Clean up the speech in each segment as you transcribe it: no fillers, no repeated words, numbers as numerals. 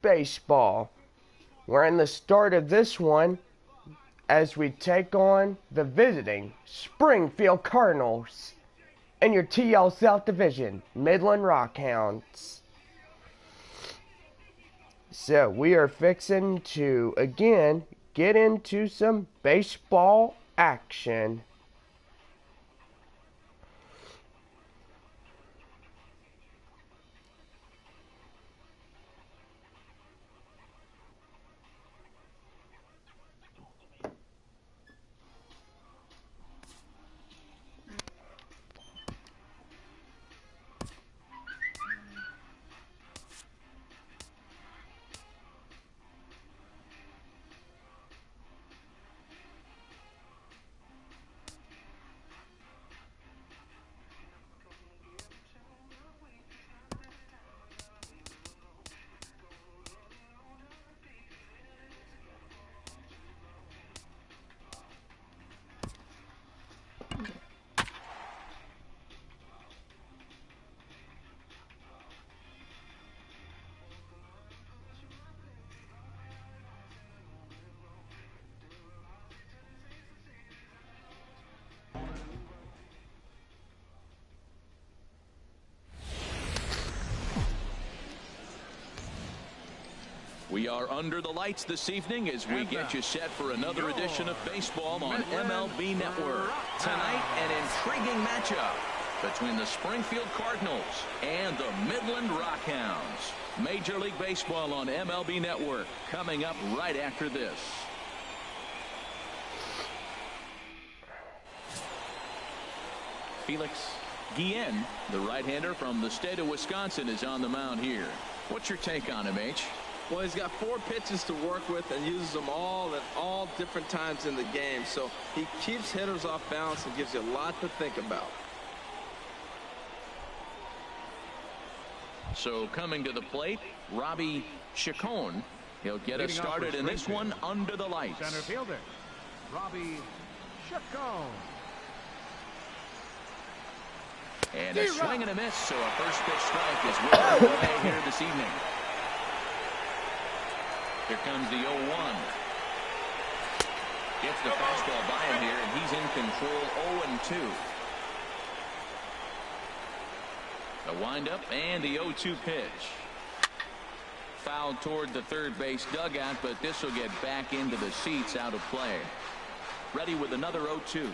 baseball. We're in the start of this one as we take on the visiting Springfield Cardinals in your TL South Division, Midland Rockhounds. So we are fixing to, again, get into some baseball action. We are under the lights this evening as we get you set for another edition of baseball on MLB Network. Tonight, an intriguing matchup between the Springfield Cardinals and the Midland Rockhounds. Major League Baseball on MLB Network coming up right after this. Felix Guillen, the right-hander from the state of Wisconsin, is on the mound here. What's your take on him, H? Well, he's got 4 pitches to work with and uses them all at all different times in the game. So he keeps hitters off balance and gives you a lot to think about. So coming to the plate, Robbie Chacon. He'll get us started in this one under the lights. Center fielder, Robbie Chacon. And a swing and a miss, so a first pitch strike is whipped away here this evening. Here comes the 0-1. Gets the fastball by him here, and he's in control. 0-2. The windup and the 0-2 pitch. Fouled toward the third base dugout, but this will get back into the seats, out of play. Ready with another 0-2.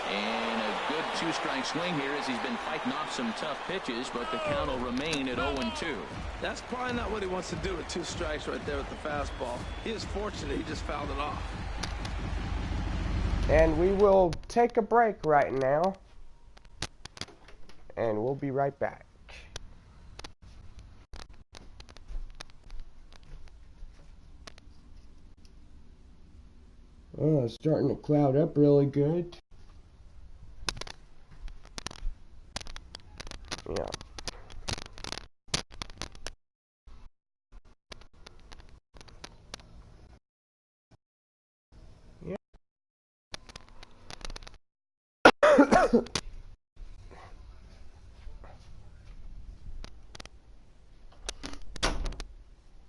And a good 2-strike swing here as he's been fighting off some tough pitches, but the count will remain at 0-2. That's probably not what he wants to do with 2 strikes right there with the fastball. He is fortunate he just fouled it off. And we will take a break right now. And we'll be right back. Oh, it's starting to cloud up really good. Yeah.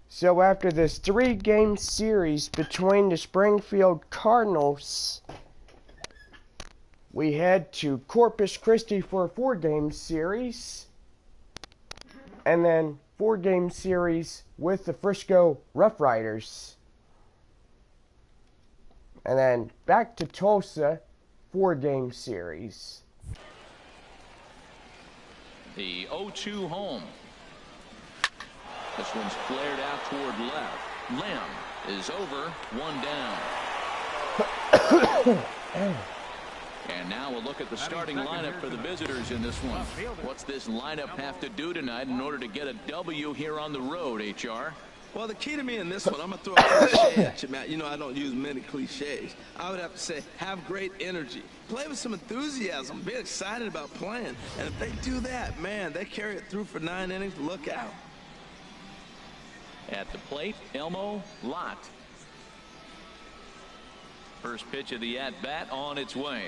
So after this 3-game series between the Springfield Cardinals, we head to Corpus Christi for a 4-game series, and then 4-game series with the Frisco Rough Riders, and then back to Tulsa, 4-game series. The 0-2 home. This one's flared out toward left. Lim is over, 1 down. And now we'll look at the starting lineup for the visitors in this one. What's this lineup have to do tonight in order to get a W here on the road, HR? Well, the key to me in this one, I'm going to throw a cliche at you, Matt. You know I don't use many cliches. I would have to say, have great energy. Play with some enthusiasm. Be excited about playing. And if they do that, man, they carry it through for 9 innings. Look out. At the plate, Elmo Lott. First pitch of the at-bat on its way.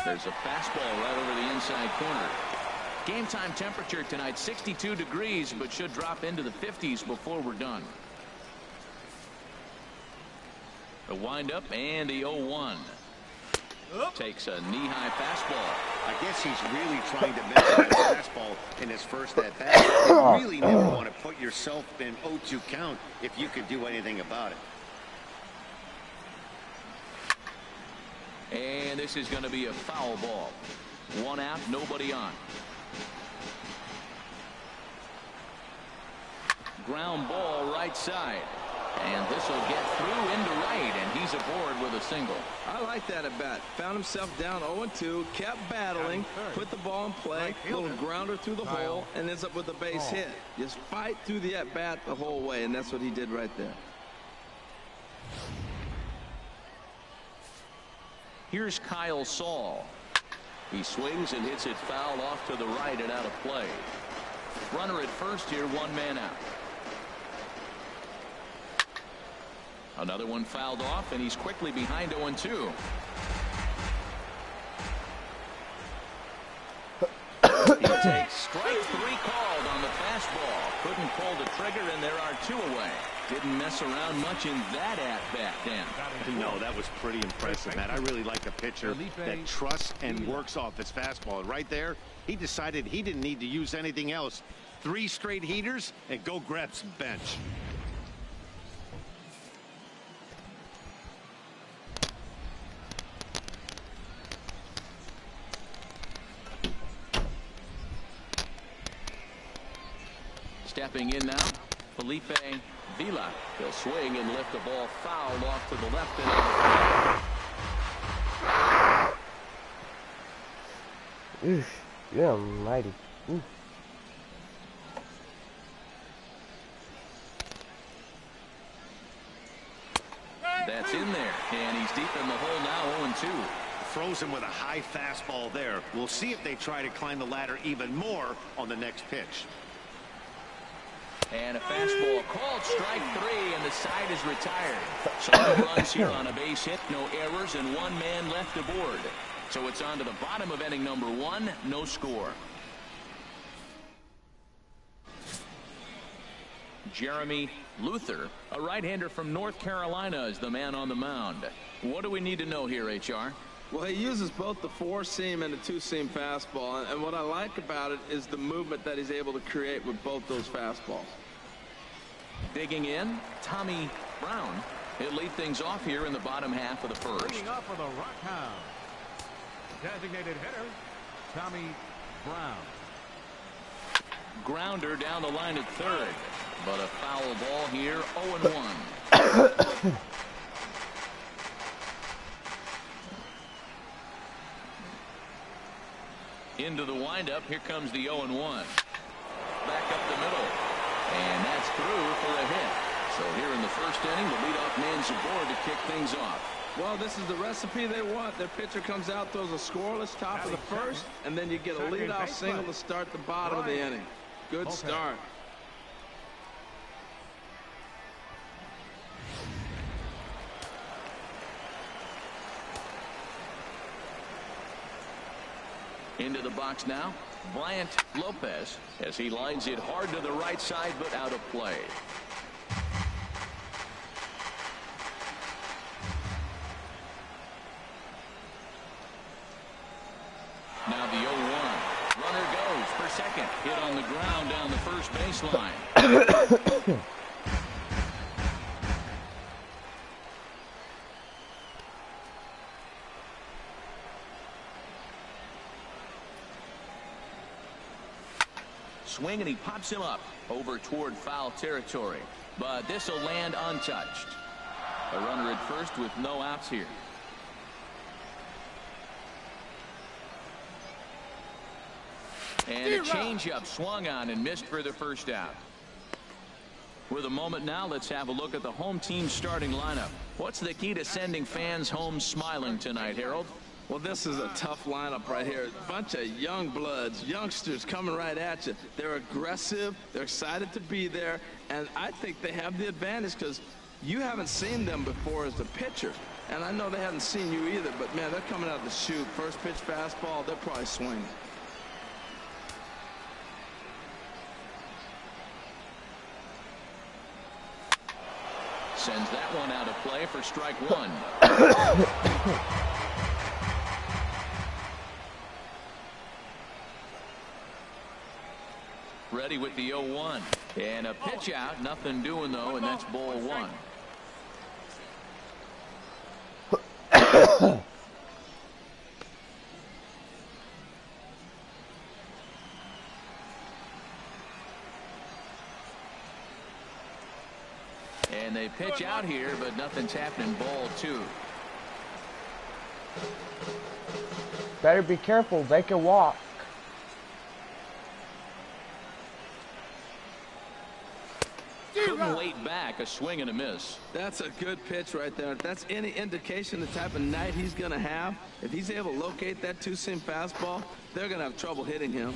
There's a fastball right over the inside corner. Game time temperature tonight, 62 degrees, but should drop into the 50s before we're done. The windup and the 0-1. Takes a knee-high fastball. I guess he's really trying to measure that fastball in his first at-bat. You really never want to put yourself in 0-2 count if you could do anything about it. And this is going to be a foul ball. 1 out, nobody on. Ground ball right side. And this will get through into right, and he's aboard with a single. I like that at bat. Found himself down 0-2, kept battling, put the ball in play, little grounder through the hole, and ends up with a base hit. Just fight through the at bat the whole way, and that's what he did right there. Here's Kyle Saul. He swings and hits it foul off to the right and out of play. Runner at first here, 1 man out. Another one fouled off, and he's quickly behind 0-2. He takes strike 3 called on the fastball. Couldn't pull the trigger, and there are 2 away. Didn't mess around much in that at-bat, Dan. No, that was pretty impressive, Matt. I really like a pitcher that trusts and works off his fastball. Right there, he decided he didn't need to use anything else. 3 straight heaters, and go grab some bench. Stepping in now, Felipe Vila. He'll swing and lift the ball foul off to the left and out. Oof, you're almighty. Oof. That's in there, and he's deep in the hole now, 0-2. Froze him with a high fastball there. We'll see if they try to climb the ladder even more on the next pitch. And a fastball called strike 3, and the side is retired. So no runs here on a base hit, no errors, and 1 man left aboard. So it's on to the bottom of inning number 1, no score. Jeremy Luther, a right-hander from North Carolina, is the man on the mound. What do we need to know here, HR? Well, he uses both the 4-seam and the 2-seam fastball, and what I like about it is the movement that he's able to create with both those fastballs. Digging in, Tommy Brown. He'll lead things off here in the bottom half of the first. Leading up for the Rockhounds, designated hitter, Tommy Brown. Grounder down the line at third, but a foul ball here, 0-1. Into the windup, here comes the 0-1. Back up the middle, and that's through for a hit. So here in the first inning, the leadoff man's aboard to kick things off. Well, this is the recipe they want. Their pitcher comes out, throws a scoreless top of the first, and then you get a leadoff single to start the bottom of the inning. Good start. Into the box now, Bryant Lopez, as he lines it hard to the right side, but out of play. Now the 0-1. Runner goes for second. Hit on the ground down the first baseline. Swing, and he pops him up over toward foul territory, but this will land untouched. A runner at first with no outs here. And a changeup swung on and missed for the first out. With a moment now, let's have a look at the home team starting lineup. What's the key to sending fans home smiling tonight, Harold? Well, this is a tough lineup right here. A bunch of young bloods, youngsters coming right at you. They're aggressive. They're excited to be there. And I think they have the advantage because you haven't seen them before as a pitcher. And I know they haven't seen you either. But, man, they're coming out to shoot. First pitch fastball, they're probably swinging. Sends that one out of play for strike one. Ready with the 0-1. And a pitch out. Nothing doing, though, and that's ball one. And they pitch out here, but nothing's happening. Ball two. Better be careful. They can walk. Couldn't wait back. A swing and a miss. That's a good pitch right there. If that's any indication the type of night he's going to have, if he's able to locate that two-seam fastball, they're going to have trouble hitting him.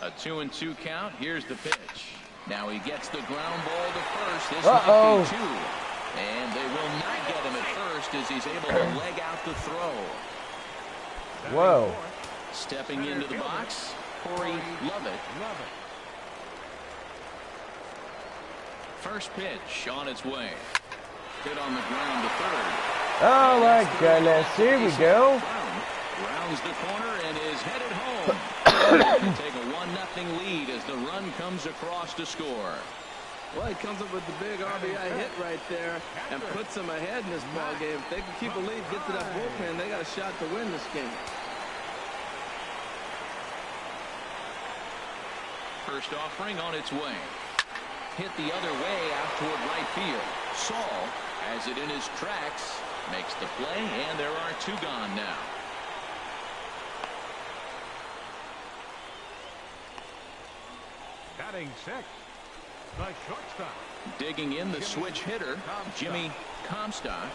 A 2-2 count. Here's the pitch. Now he gets the ground ball to first. This might be two. And they will not get him at first as he's able to leg out the throw. Whoa. Stepping into the box, Corey Lovett. First pitch on its way. Hit on the ground to third. Oh my goodness. Here we go. Rounds the corner and is headed home. Take a 1-0 lead as the run comes across to score. Well, he comes up with the big RBI hit right there and puts them ahead in this ball game. If they can keep a lead, get to that bullpen, they got a shot to win this game. First offering on its way. Hit the other way out toward right field. Saul has it in his tracks, makes the play, and there are two gone now. Batting sixth, the shortstop. Digging in the switch hitter, Jimmy Comstock.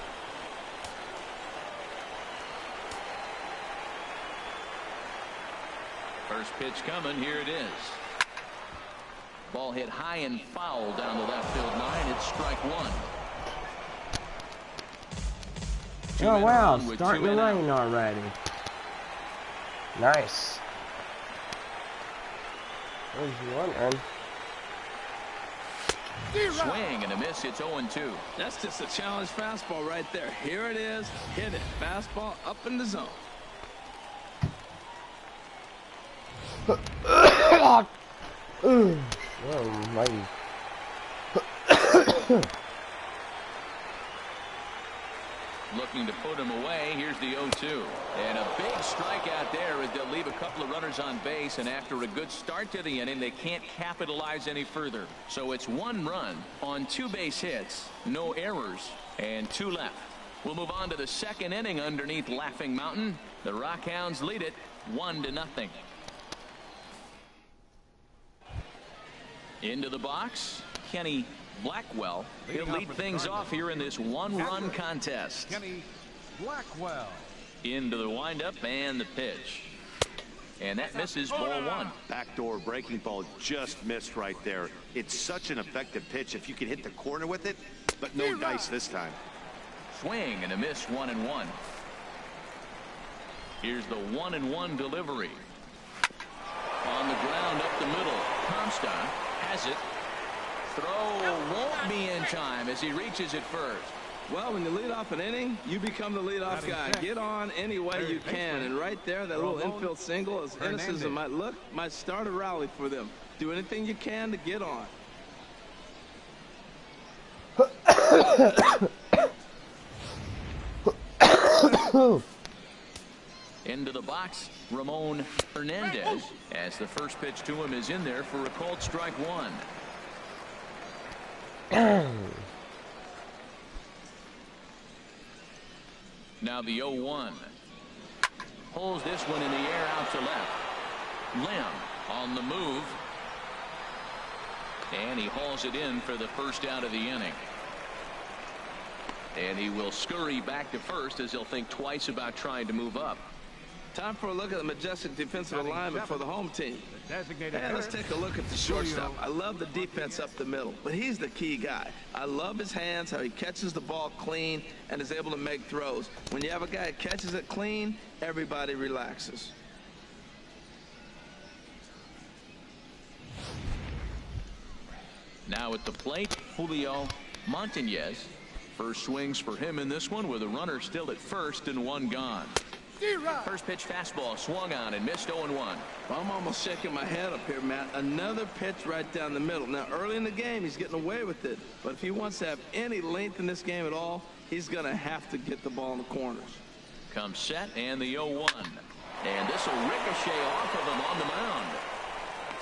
First pitch coming. Here it is. Ball hit high and foul down the left field line. It's strike one. Oh wow, starting to rain already. Nice. There's one run. Swing and a miss. It's 0-2. That's just a challenge fastball right there. Here it is. Hit it. Fastball up in the zone. Oh my. Looking to put him away. Here's the 0-2. And a big strikeout there as they'll leave a couple of runners on base. And after a good start to the inning, they can't capitalize any further. So it's one run on 2 base hits, no errors, and 2 left. We'll move on to the second inning underneath Laughing Mountain. The Rockhounds lead it 1-0. Into the box, Kenny Blackwell. He'll lead things off here in this one-run contest. Kenny Blackwell. Into the windup and the pitch. And that misses ball one. Backdoor breaking ball just missed right there. It's such an effective pitch if you can hit the corner with it, but no dice this time. Swing and a miss, 1-1. Here's the 1-1 delivery. On the ground up the middle. Comstock has it. Throw won't be in time as he reaches it first. Well, when you lead off an inning, you become the leadoff guy. Get on any way you can. And right there, that little infield single, as innocent as it might look, might start a rally for them. Do anything you can to get on. Into the box, Ramon Hernandez, as the first pitch to him is in there for a called strike one. Now the 0-1. Pulls this one in the air out to left. Lim on the move. And he hauls it in for the first out of the inning. And he will scurry back to first as he'll think twice about trying to move up. Time for a look at the majestic defensive alignment for the home team. And let's take a look at the shortstop. I love the defense up the middle, but he's the key guy. I love his hands, how he catches the ball clean and is able to make throws. When you have a guy that catches it clean, everybody relaxes. Now at the plate, Julio Montañez. First swings for him in this one with a runner still at first and one gone. First pitch fastball swung on and missed 0-1. Well, I'm almost shaking my head up here, Matt. Another pitch right down the middle. Now, early in the game, he's getting away with it. But if he wants to have any length in this game at all, he's going to have to get the ball in the corners. Comes set and the 0-1. And this will ricochet off of him on the mound.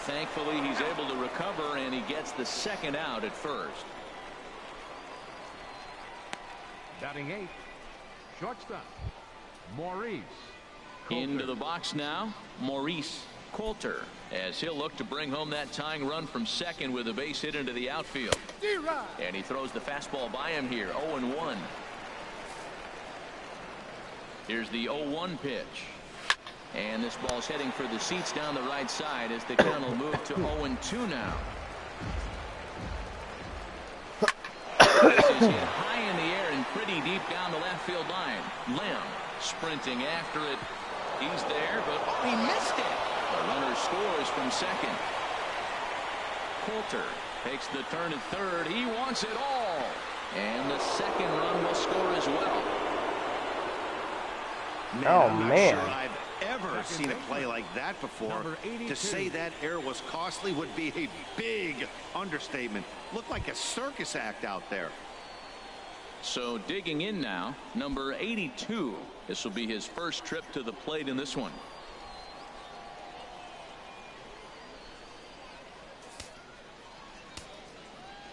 Thankfully, he's able to recover, and he gets the second out at first. Batting 8, shortstop, Maurice Coulter. Into the box now, Maurice Coulter, as he'll look to bring home that tying run from second with a base hit into the outfield. And he throws the fastball by him here, 0-1. Here's the 0-1 pitch. And this ball's heading for the seats down the right side as the count will move to 0-2 now. This is hit high in the air and pretty deep down the left field line. Lamb sprinting after it. He's there, but he missed it. The runner scores from second. Coulter takes the turn at third. He wants it all. And the second run will score as well. I'm not sure I've ever seen a play like that before. To say that error was costly would be a big understatement. Looked like a circus act out there. So digging in now, number 82. This will be his first trip to the plate in this one.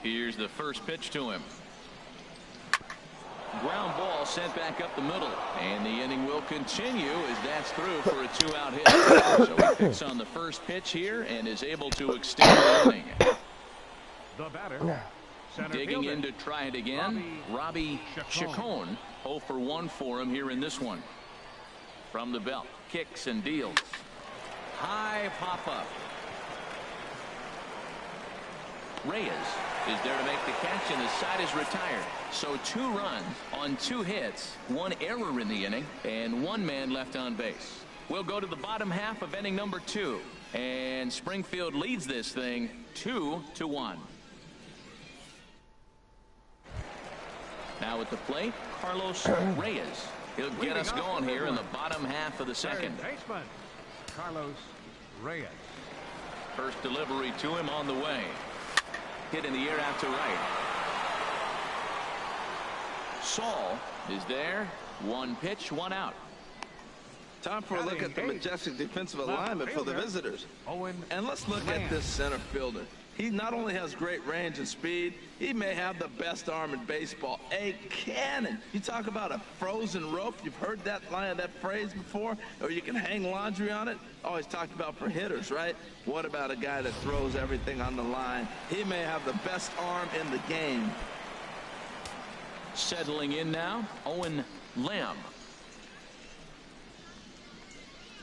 Here's the first pitch to him. Ground ball sent back up the middle, and the inning will continue as that's through for a 2-out hit. So he picks on the first pitch here and is able to extend the inning. The batter, digging in to try it again, Robbie Chacon. 0 for 1 for him here in this one. From the belt, kicks and deals. High pop up. Reyes is there to make the catch, and the side is retired. So 2 runs on 2 hits, 1 error in the inning, and 1 man left on base. We'll go to the bottom half of inning number 2, and Springfield leads this thing 2-1. Now at the plate, Carlos Reyes. He'll get us going here in the bottom half of the second. Baseman, Carlos Reyes. First delivery to him on the way. Hit in the air out to right. Saul is there. 1 pitch, 1 out. Time for a look at the majestic defensive alignment for the visitors. And let's look at this center fielder. He not only has great range and speed, he may have the best arm in baseball. A cannon. You talk about a frozen rope. You've heard that line, that phrase before, or you can hang laundry on it. Always talked about for hitters, right? What about a guy that throws everything on the line? He may have the best arm in the game. Settling in now, Owen Lamb.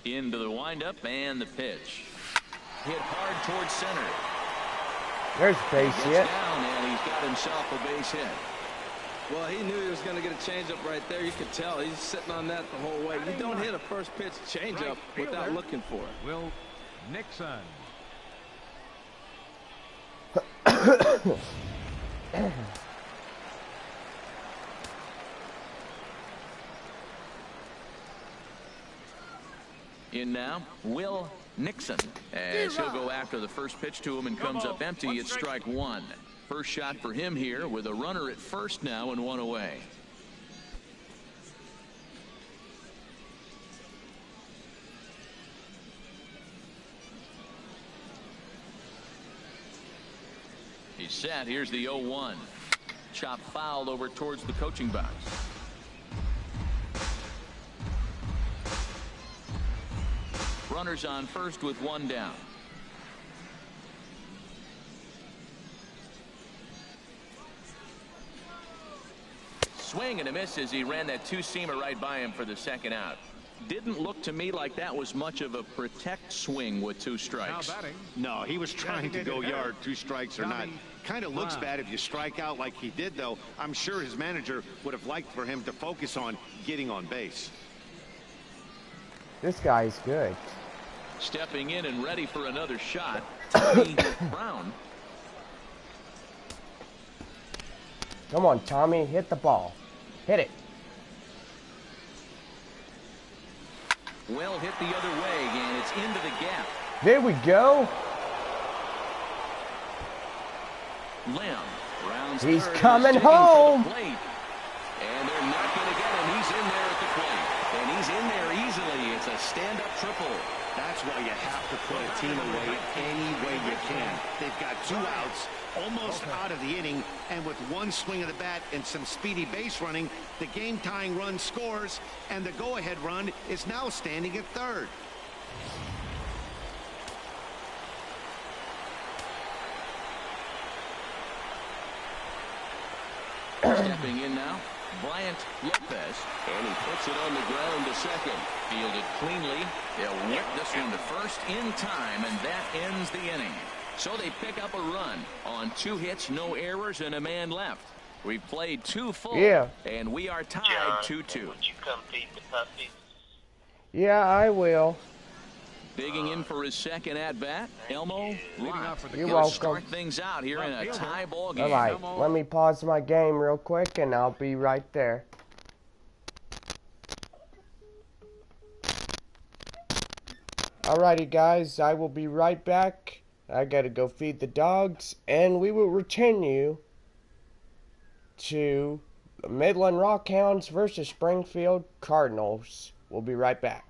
Into the windup and the pitch. Hit hard towards center. There's base hit. Down, and he's got himself a base hit. Well, he knew he was going to get a changeup right there. You could tell he's sitting on that the whole way. You don't hit a first pitch changeup without looking for it. Will Nixon. In now, Will Nixon, as he'll go after the first pitch to him and comes up empty. It's strike 1. First shot for him here with a runner at first now and 1 away. He's set. Here's the 0-1. Chop fouled over towards the coaching box. Runners on first with 1 down. Swing and a miss as he ran that 2-seamer right by him for the second out. Didn't look to me like that was much of a protect swing with 2 strikes. No, he was trying to go yard, 2 strikes or not. Kind of looks bad if you strike out like he did, though. I'm sure his manager would have liked for him to focus on getting on base. This guy's good. Stepping in and ready for another shot, Tommy Brown. Come on, Tommy. Hit the ball. Hit it. Well hit the other way, and it's into the gap. There we go. Lamb rounds He's third coming and is digging home. for the plate. And they're not going to get him. He's in there at the plate. And he's in there easily. It's a stand-up triple. That's why you have to put a team away any way you can. They've got 2 outs, almost out of the inning, and with 1 swing of the bat and some speedy base running, the game-tying run scores, and the go-ahead run is now standing at third. Stepping in now, Bryant Lopez, and he puts it on the ground to second. Fielded cleanly. They'll whip this one to first in time, and that ends the inning. So they pick up a run on 2 hits, no errors, and a man left. We've played 2 full, and we are tied 2-2. Would you come feed the puppies? Yeah, I will. Digging in for his second at-bat, Elmo Lott. You're He'll welcome. start things out here in a tie ball game. All right, let me pause my game real quick, and I'll be right there. Alrighty, guys, I will be right back. I gotta go feed the dogs, and we will return you to the Midland Rockhounds versus Springfield Cardinals. We'll be right back.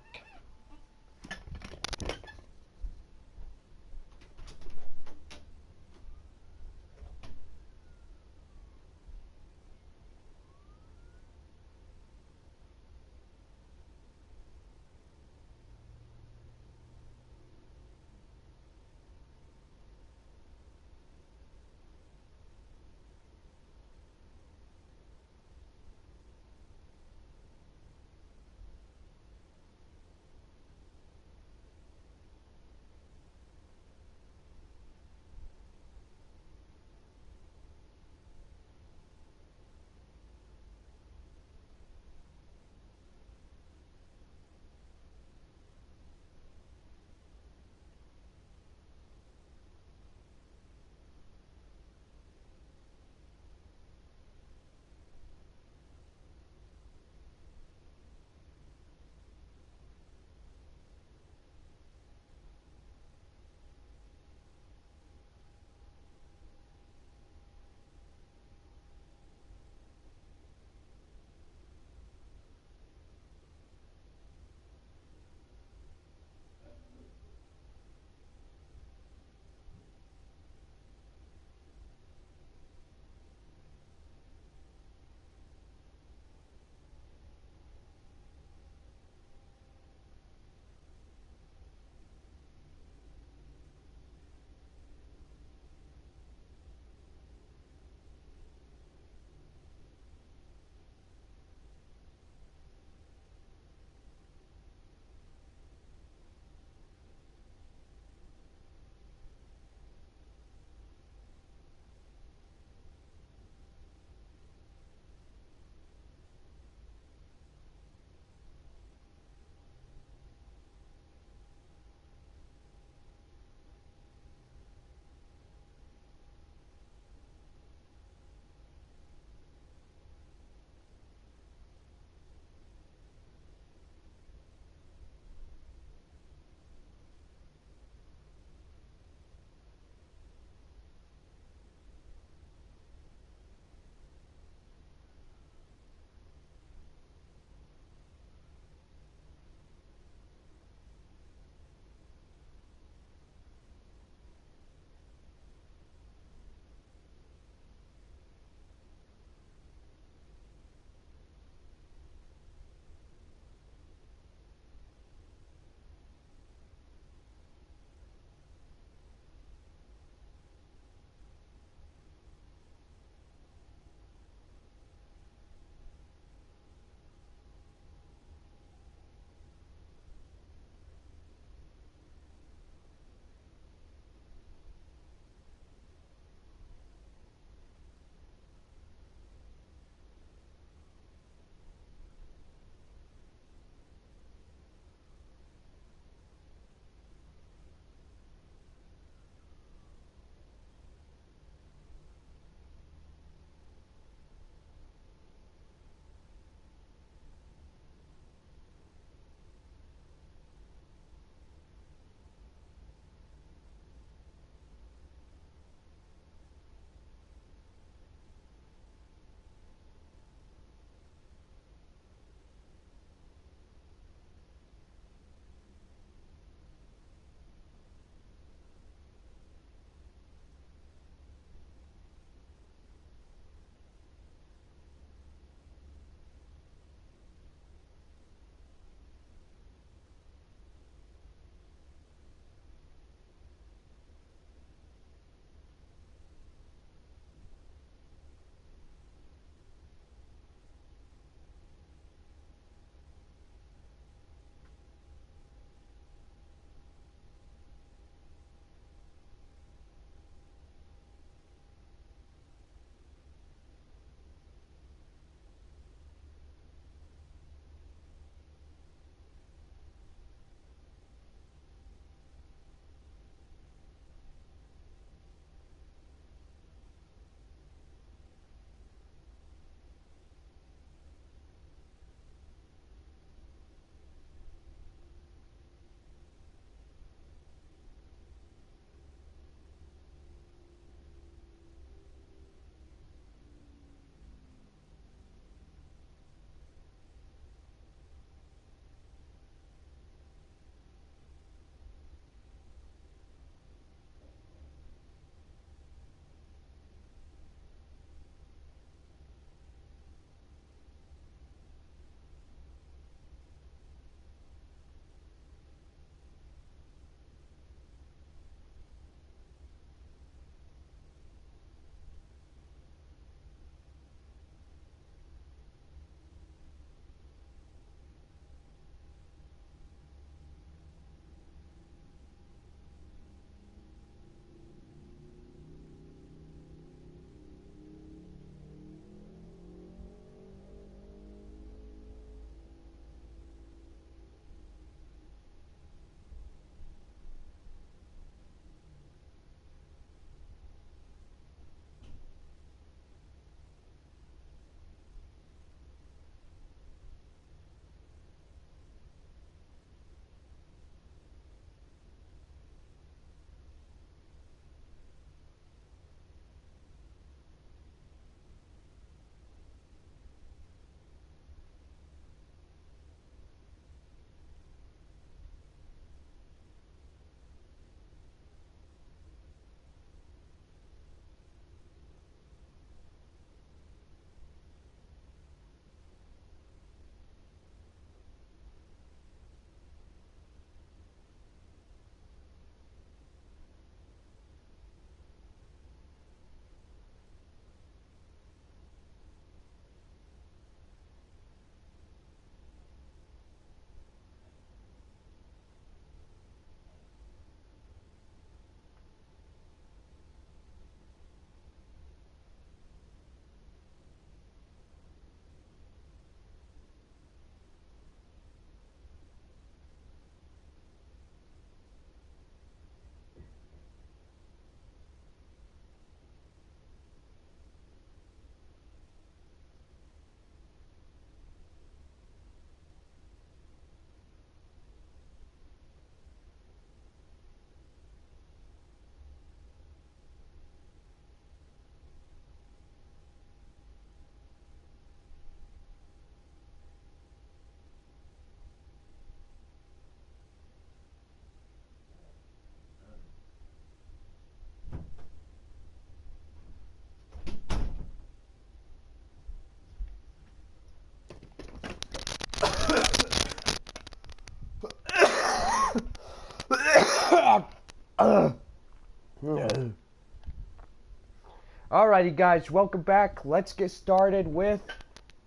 Alrighty guys, welcome back. Let's get started with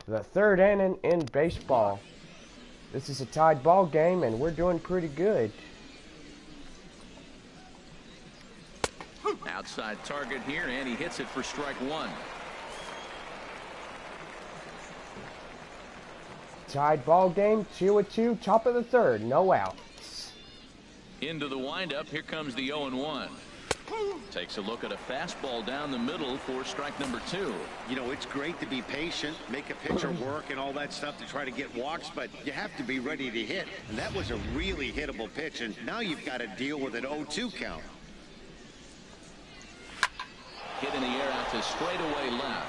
the third inning in baseball. This is a tied ball game and we're doing pretty good. Outside target here, and he hits it for strike one. Tied ball game, 2-2, top of the third, no outs. Into the windup, here comes the 0-1. Takes a look at a fastball down the middle for strike number two. You know, it's great to be patient, make a pitcher work and all that stuff to try to get walks, but you have to be ready to hit. And that was a really hittable pitch, and now you've got to deal with an 0-2 count. Hit in the air out to straightaway left.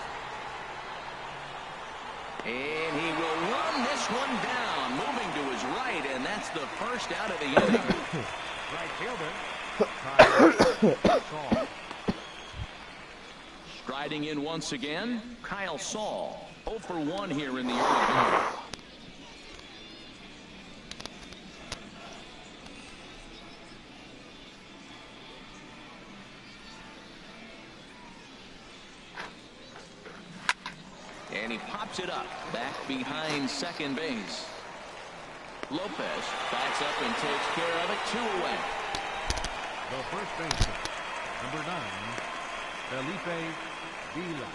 And he will run this one down, moving to his right, and that's the first out of the inning. Right fielder. Striding in once again, Kyle Saul. 0 for 1 here in the early going. And he pops it up, back behind second base. Lopez backs up and takes care of it, 2 away. The first baseman, number 9, Felipe Vila.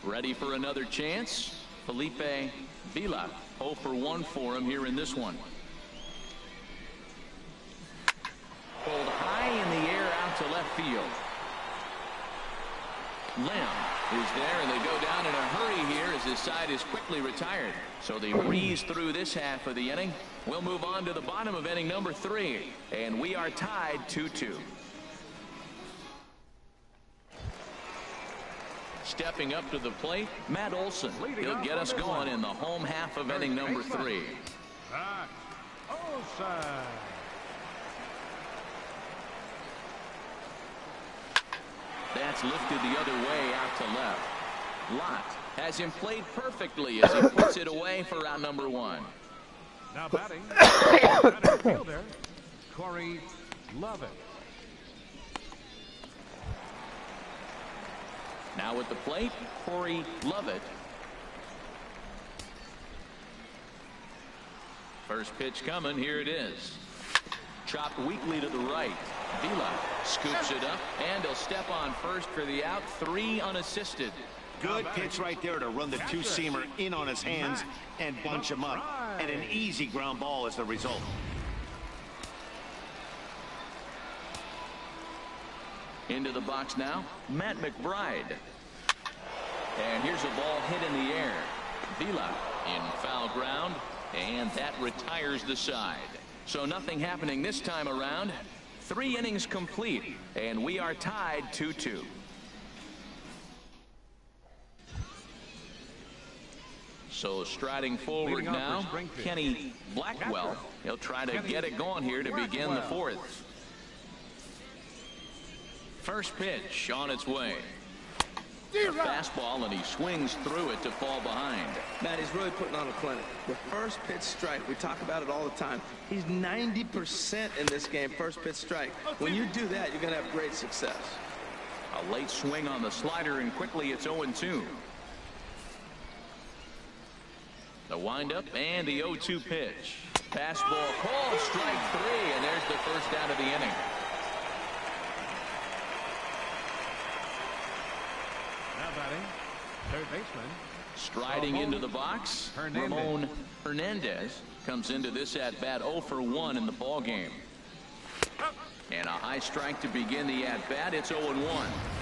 Ready for another chance. Felipe Vila, 0 for 1 for him here in this one. Pulled high in the air out to left field. Lamb is there, and they go down in a hurry here as his side is quickly retired. So they breeze through this half of the inning. We'll move on to the bottom of inning number 3, and we are tied 2-2. Stepping up to the plate, Matt Olson. He'll get us going in the home half of inning number 3. Matt Olson. That's lifted the other way out to left. Lott has him played perfectly as he puts it away for out number 1. Now batting, center fielder, Corey Lovett. Now at the plate, Corey Lovett. First pitch coming, here it is. Chopped weakly to the right. Vila scoops it up, and he'll step on first for the out, 3 unassisted. Good pitch right there to run the two-seamer in on his hands and bunch him up. And an easy ground ball as the result. Into the box now, Matt McBride. And here's a ball hit in the air. Vila in foul ground, and that retires the side. So nothing happening this time around. 3 innings complete, and we are tied 2-2. So striding forward now, Kenny Blackwell. He'll try to get it going here to begin the 4th. First pitch on its way. A fastball, and he swings through it to fall behind. Matt, he's really putting on a clinic. The first pitch strike, we talk about it all the time. He's 90% in this game, first pitch strike. When you do that, you're going to have great success. A late swing on the slider, and quickly it's 0-2. The windup and the 0-2 pitch. Fastball called, strike 3, and there's the first out of the inning. Now batting, third baseman. Striding into the box, Ramon Hernandez comes into this at-bat 0 for 1 in the ball game. And a high strike to begin the at-bat. It's 0-1.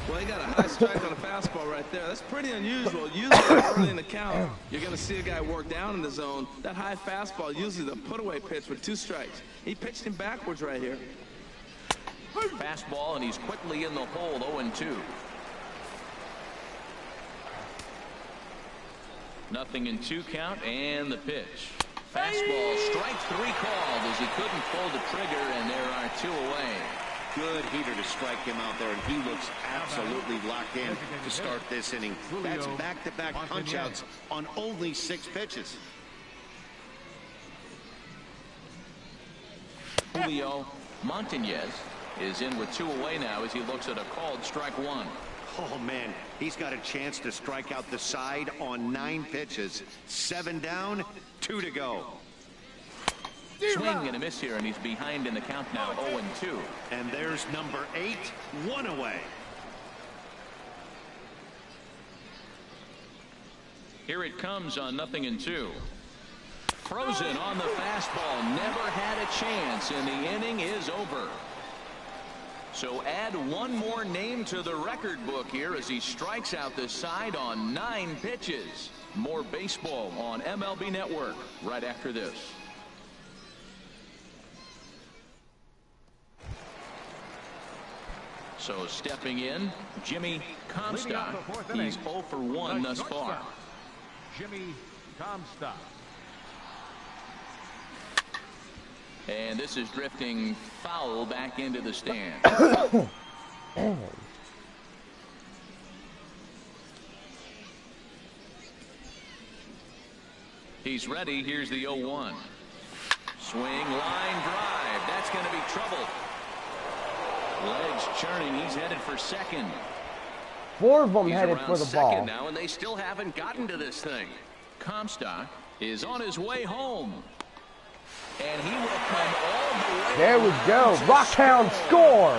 Well, he got a high strike on a fastball right there. That's pretty unusual. Usually early in the count, you're going to see a guy work down in the zone. That high fastball, usually the put-away pitch with 2 strikes. He pitched him backwards right here. Fastball, and he's quickly in the hole, 0-2. Nothing in 2 count, and the pitch. Fastball, strike 3 called as he couldn't pull the trigger, and there are 2 away. Good heater to strike him out there, and he looks absolutely locked in to start this inning. That's back-to-back punch-outs on only 6 pitches. Julio Montañez is in with 2 away now as he looks at a called strike 1. Oh, man, he's got a chance to strike out the side on 9 pitches. 7 down, 2 to go. Swing and a miss here, and he's behind in the count now, 0-2. And there's number 8, 1 away. Here it comes on 0-2. Frozen on the fastball, never had a chance, and the inning is over. So add 1 more name to the record book here as he strikes out the side on 9 pitches. More baseball on MLB Network right after this. So stepping in, Jimmy Comstock. He's 0 for 1 thus far. Jimmy Comstock. And this is drifting foul back into the stand. He's ready. Here's the 0-1. Swing, line drive. That's going to be trouble. Legs churning. He's headed for second. 4 of them headed for the ball. Now, and they still haven't gotten to this thing. Comstock is on his way home. And he will come all the way. There we go. Rockhounds score.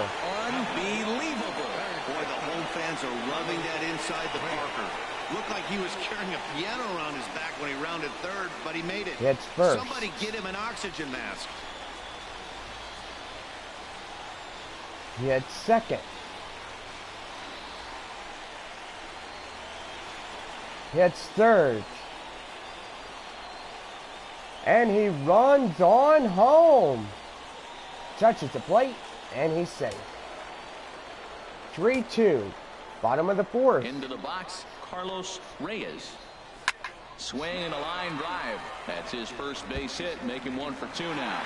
Unbelievable. Boy, the home fans are loving that inside the Parker. Looked like he was carrying a piano around his back when he rounded third, but he made it. It's first. Somebody get him an oxygen mask. He had second. He hits third. And he runs on home. Touches the plate, and he's safe. 3-2. Bottom of the 4th. Into the box, Carlos Reyes. Swing and a line drive. That's his first base hit, making 1 for 2 now.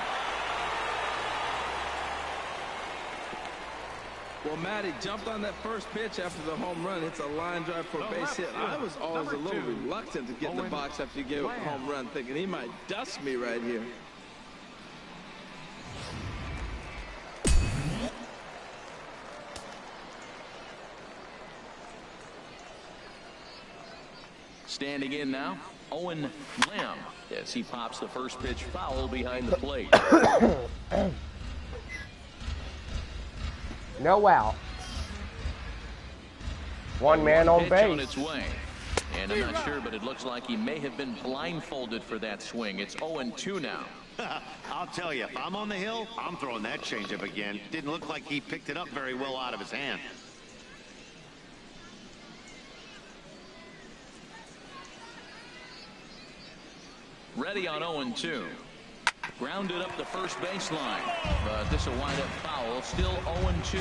Well, Matty jumped on that first pitch after the home run. It's a line drive for a base hit. I was always a little reluctant to get in the box after you gave up a home run, thinking he might dust me right here. Standing in now, Owen Lamb, as he pops the first pitch foul behind the plate. No out. 1 man on base. On its way. And I'm not sure, but it looks like he may have been blindfolded for that swing. It's 0-2 now. I'll tell you, if I'm on the hill, I'm throwing that changeup again. Didn't look like he picked it up very well out of his hand. Ready on 0-2. Grounded up the first baseline. But this will wind up foul. Still 0-2.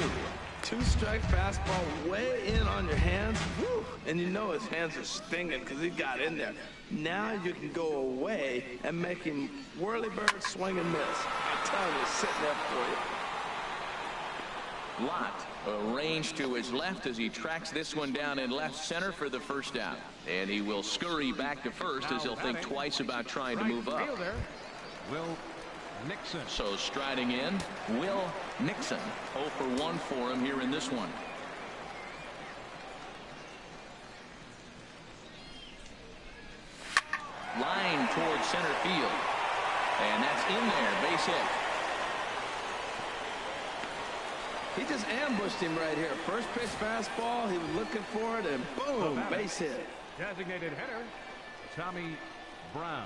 2-strike fastball way in on your hands. Woo! And you know his hands are stinging because he got in there. Now you can go away and make him whirly-bird swing and miss. I'm telling you, sitting there for you. Lott arranged to his left as he tracks this one down in left center for the first out. And he will scurry back to first as he'll think twice about trying to move up. Will Nixon. So striding in, Will Nixon. 0 for 1 for him here in this one. Line towards center field. And that's in there, base hit. He just ambushed him right here. First pitch fastball, he was looking for it, and boom, base hit. Designated hitter, Tommy Brown.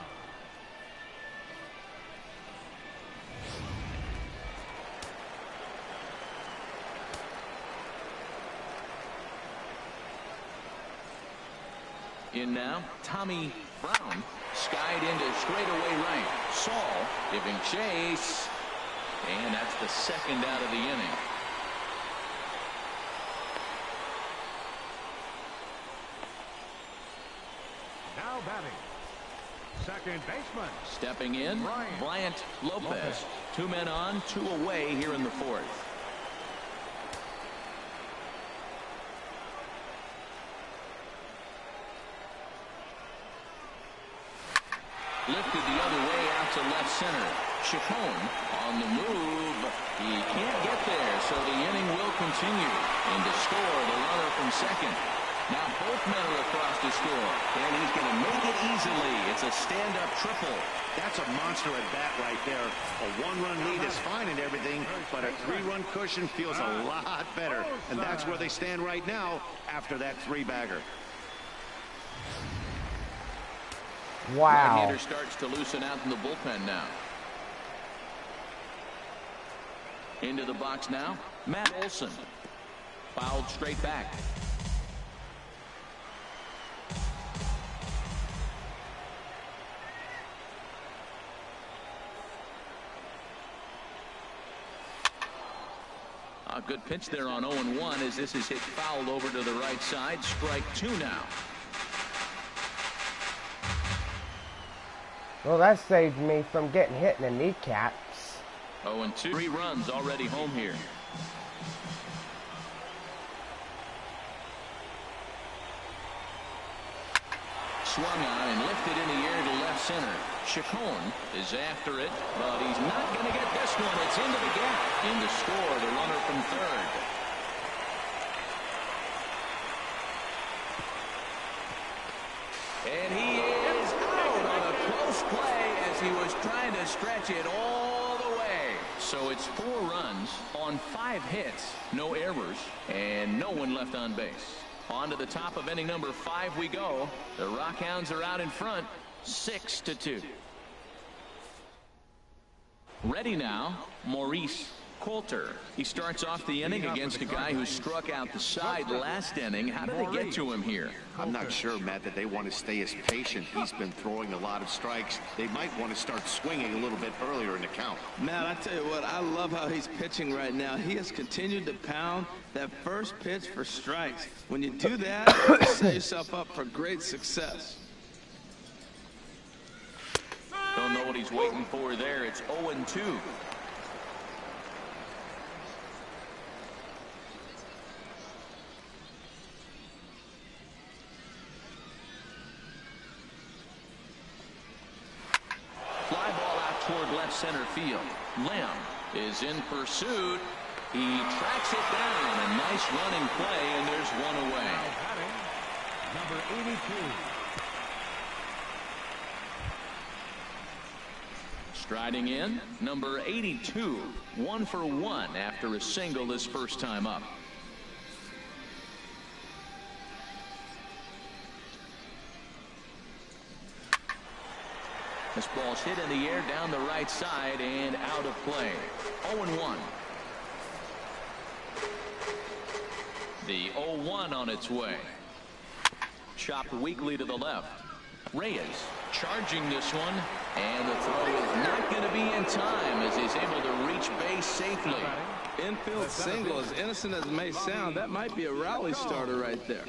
In now, Tommy Brown. Skied into straightaway right. Saul giving chase. And that's the second out of the inning. Now batting, second baseman. Stepping in, Bryant Lopez. 2 men on, 2 away here in the 4th. Lifted the other way out to left center. Chacon on the move. He can't get there, so the inning will continue. And to score, the runner from second. Now both men are across to score, and he's going to make it easily. It's a stand-up triple. That's a monster at bat right there. A one-run lead is fine and everything, but a three-run cushion feels a lot better. And that's where they stand right now after that three-bagger. Wow. Right-hander starts to loosen out in the bullpen now. Into the box now, Matt Olson. Fouled straight back. A good pitch there on 0-1 as this is hit foul over to the right side. Strike two now. Well, that saved me from getting hit in the kneecaps. 0-2. 3 runs already home here. Swung on and lifted in the air to left center. Chacon is after it, but he's not going to get this one. It's into the gap. In to score, the runner from third. And he is out on a close play as he was trying to stretch it all the way. So it's 4 runs on 5 hits, no errors, and no one left on base. On to the top of inning number 5 we go. The Rockhounds are out in front, 6-2. Ready now, Maurice Coulter. He starts off the inning against a guy who struck out the side last inning. How did they get to him here? I'm not sure, Matt, that they want to stay as patient. He's been throwing a lot of strikes. They might want to start swinging a little bit earlier in the count. Matt, I tell you what, I love how he's pitching right now. He has continued to pound that first pitch for strikes. When you do that, you set yourself up for great success. Don't know what he's waiting for there. It's 0-2. Fly ball out toward left center field. Lamb is in pursuit. He tracks it down. A nice running play, and there's one away. Number 82. Striding in, number 82. 1 for 1 after a single his first time up. This ball's hit in the air down the right side and out of play. 0-1. The 0-1 on its way. Chopped weakly to the left. Reyes charging this one, and the throw is not going to be in time as he's able to reach base safely. Infield single, as innocent as it may sound, that might be a rally starter right there.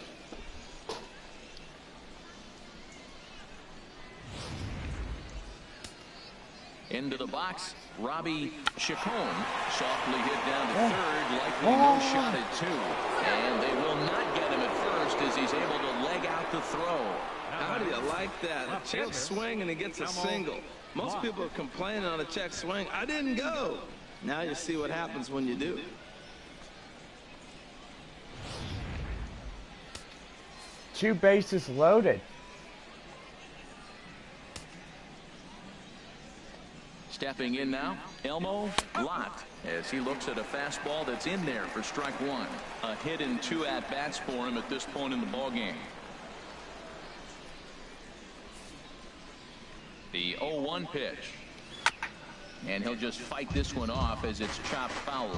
Into the box, Robbie Chacon, softly hit down to third, likely no shot at 2. And they will not get him at first as he's able to leg out the throw. How do you like that? A check swing and he gets a single. Most people are complaining on a check swing. I didn't go. Now you see what happens when you do. Two bases loaded. Stepping in now, Elmo Lott, as he looks at a fastball that's in there for strike 1. A hit and 2 at-bats for him at this point in the ballgame. The 0-1 pitch. And he'll just fight this one off as it's chopped foul.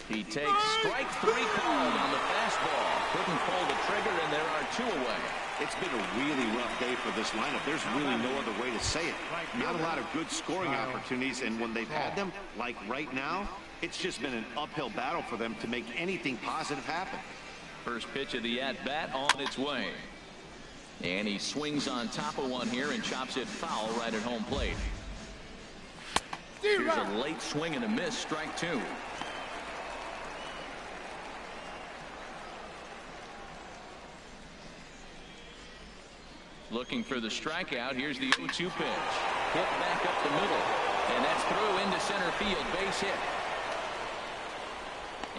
He takes strike 3 called on the fastball. Couldn't pull the trigger, and there are 2 away. It's been a really rough day for this lineup. There's really no other way to say it. Not a lot of good scoring opportunities, and when they've had them, like right now, it's just been an uphill battle for them to make anything positive happen. First pitch of the at-bat on its way. And he swings on top of one here and chops it foul right at home plate. Here's a late swing and a miss, strike 2. Looking for the strikeout. Here's the 0-2 pitch. Hit back up the middle. And that's through into center field. Base hit.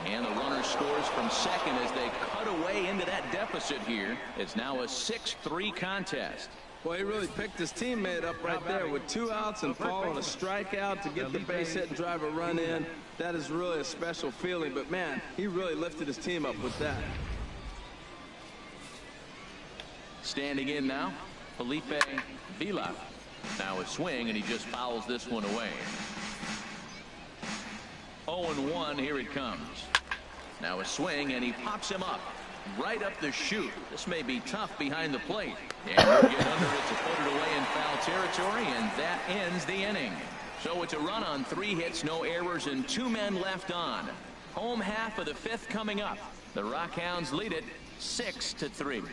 And the runner scores from second as they cut away into that deficit here. It's now a 6-3 contest. Well, he really picked his teammate up right there with 2 outs and following a strikeout to get the base hit and drive a run in. That is really a special feeling. But, man, he really lifted his team up with that. Standing in now, Felipe Vila. Now a swing, and he just fouls this one away. 0-1, here it comes. Now a swing, and he pops him up. Right up the chute. This may be tough behind the plate. And he'll get under it to put it away in foul territory, and that ends the inning. So it's a run on 3 hits, no errors, and 2 men left on. Home half of the 5th coming up. The Rockhounds lead it 6-3.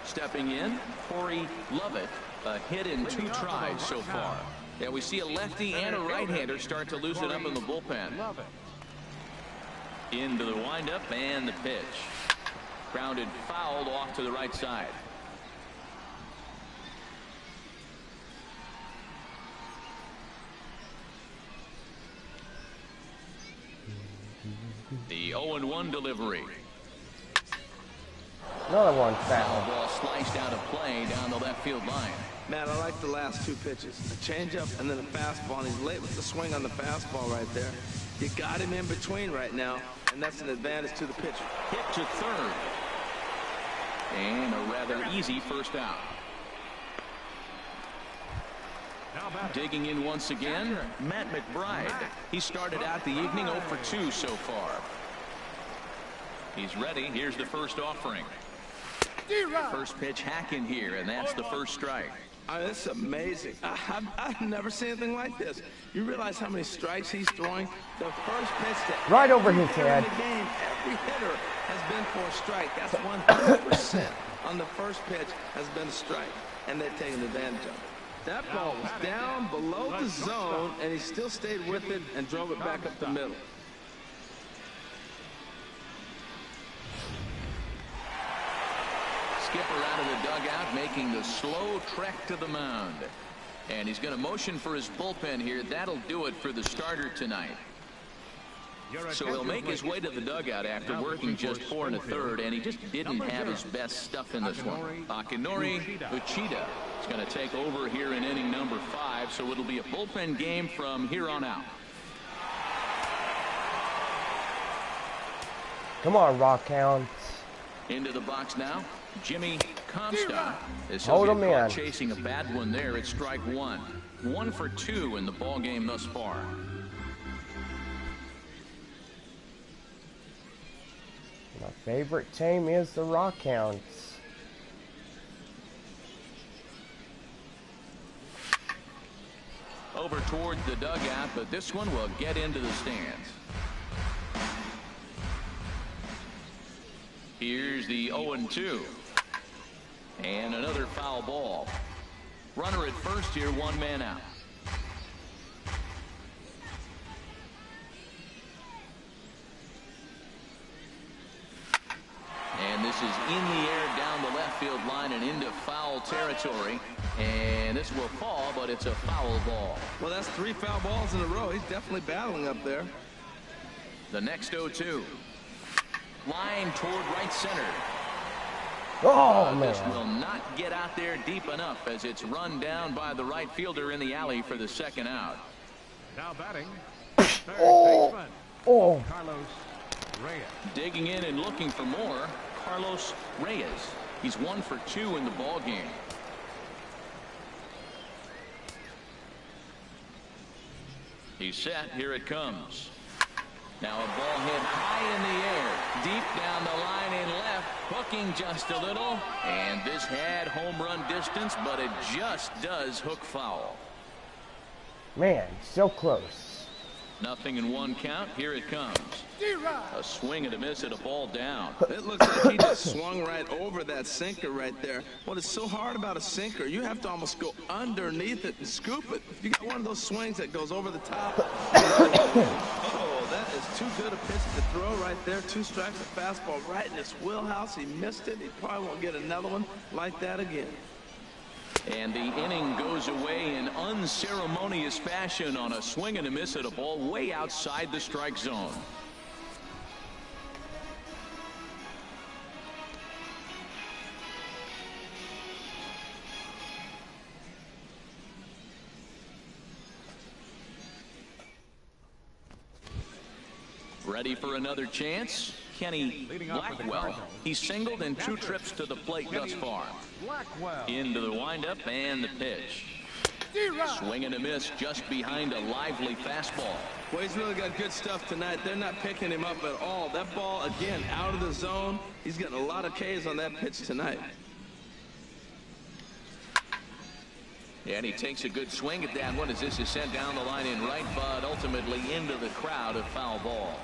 Stepping in, Corey Lovett, a hit in 2 tries so far. Yeah, we see a lefty and a right-hander start to loosen up in the bullpen. Into the windup and the pitch. Grounded fouled off to the right side. The 0-1 delivery. Another one foul. Ball sliced out of play down the left field line. Man, I like the last 2 pitches. A changeup and then a fastball. And he's late with the swing on the fastball right there. You got him in between right now, and that's an advantage to the pitcher. Hit to third. And a rather easy first out. Digging in once again, Matt McBride. He started out the evening 0 for 2 so far. He's ready. Here's the first offering. First pitch hack in here, and that's the first strike. This is amazing. I've never seen anything like this. You realize how many strikes he's throwing? The first pitch to right over his head. In the game, every hitter has been for a strike. That's 100% on the first pitch has been a strike, and they've taken advantage of it. That ball was down below the zone, and he still stayed with it and drove it back up the middle. Skipper out of the dugout, making the slow trek to the mound. And he's going to motion for his bullpen here. That'll do it for the starter tonight. So he'll make his way to the dugout after working just 4 1/3, and he just didn't have his best stuff in this one. Akinori Uchida is going to take over here in inning number 5, so it'll be a bullpen game from here on out. Come on, Rockhounds. Into the box now, Jimmy Comstock. Hold him in. Chasing a bad one there at strike 1. 1 for 2 in the ball game thus far. My favorite team is the Rockhounds. Over towards the dugout, but this one will get into the stands. Here's the 0-2. And another foul ball. Runner at first here, 1 man out. And this is in the air down the left field line and into foul territory. And this will fall, but it's a foul ball. Well, that's 3 foul balls in a row. He's definitely battling up there. The next 0-2. Line toward right center. Oh, man. This will not get out there deep enough as it's run down by the right fielder in the alley for the second out. Now batting. Oh. Carlos Reyes. Digging in and looking for more, Carlos Reyes. He's 1 for 2 in the ball game. He's set. Here it comes. Now a ball hit high in the air, deep down the line in left, hooking just a little, and this had home run distance, but it just does hook foul. Man, so close. Nothing in 1 count. Here it comes. A swing and a miss at a ball down. It looks like he just swung right over that sinker right there. What is so hard about a sinker, you have to almost go underneath it and scoop it. You got one of those swings that goes over the top. Oh, that is Just too good a pitch to throw right there. 2 strikes, a fastball right in his wheelhouse. He missed it. He probably won't get another one like that again. And the inning goes away in unceremonious fashion on a swing and a miss at a ball way outside the strike zone. Ready for another chance? Kenny Blackwell. He's singled in 2 trips to the plate thus far. Into the windup and the pitch. Swing and a miss just behind a lively fastball. Well, he's really got good stuff tonight. They're not picking him up at all. That ball, again, out of the zone. He's getting a lot of Ks on that pitch tonight. And he takes a good swing at that one as this is sent down the line in right, but ultimately into the crowd, a foul ball.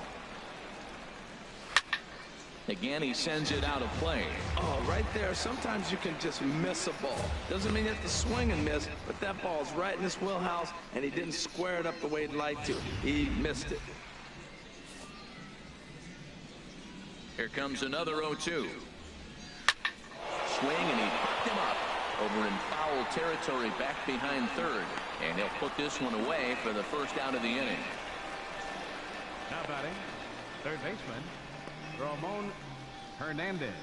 Again, he sends it out of play. Oh, right there. Sometimes you can just miss a ball. Doesn't mean you have to swing and miss, but that ball's right in his wheelhouse, and he didn't square it up the way he'd like to. He missed it. Here comes another 0-2. Swing, and he popped him up over in foul territory back behind third. And he'll put this one away for the first out of the inning. Now batting, third baseman, Ramon Hernandez.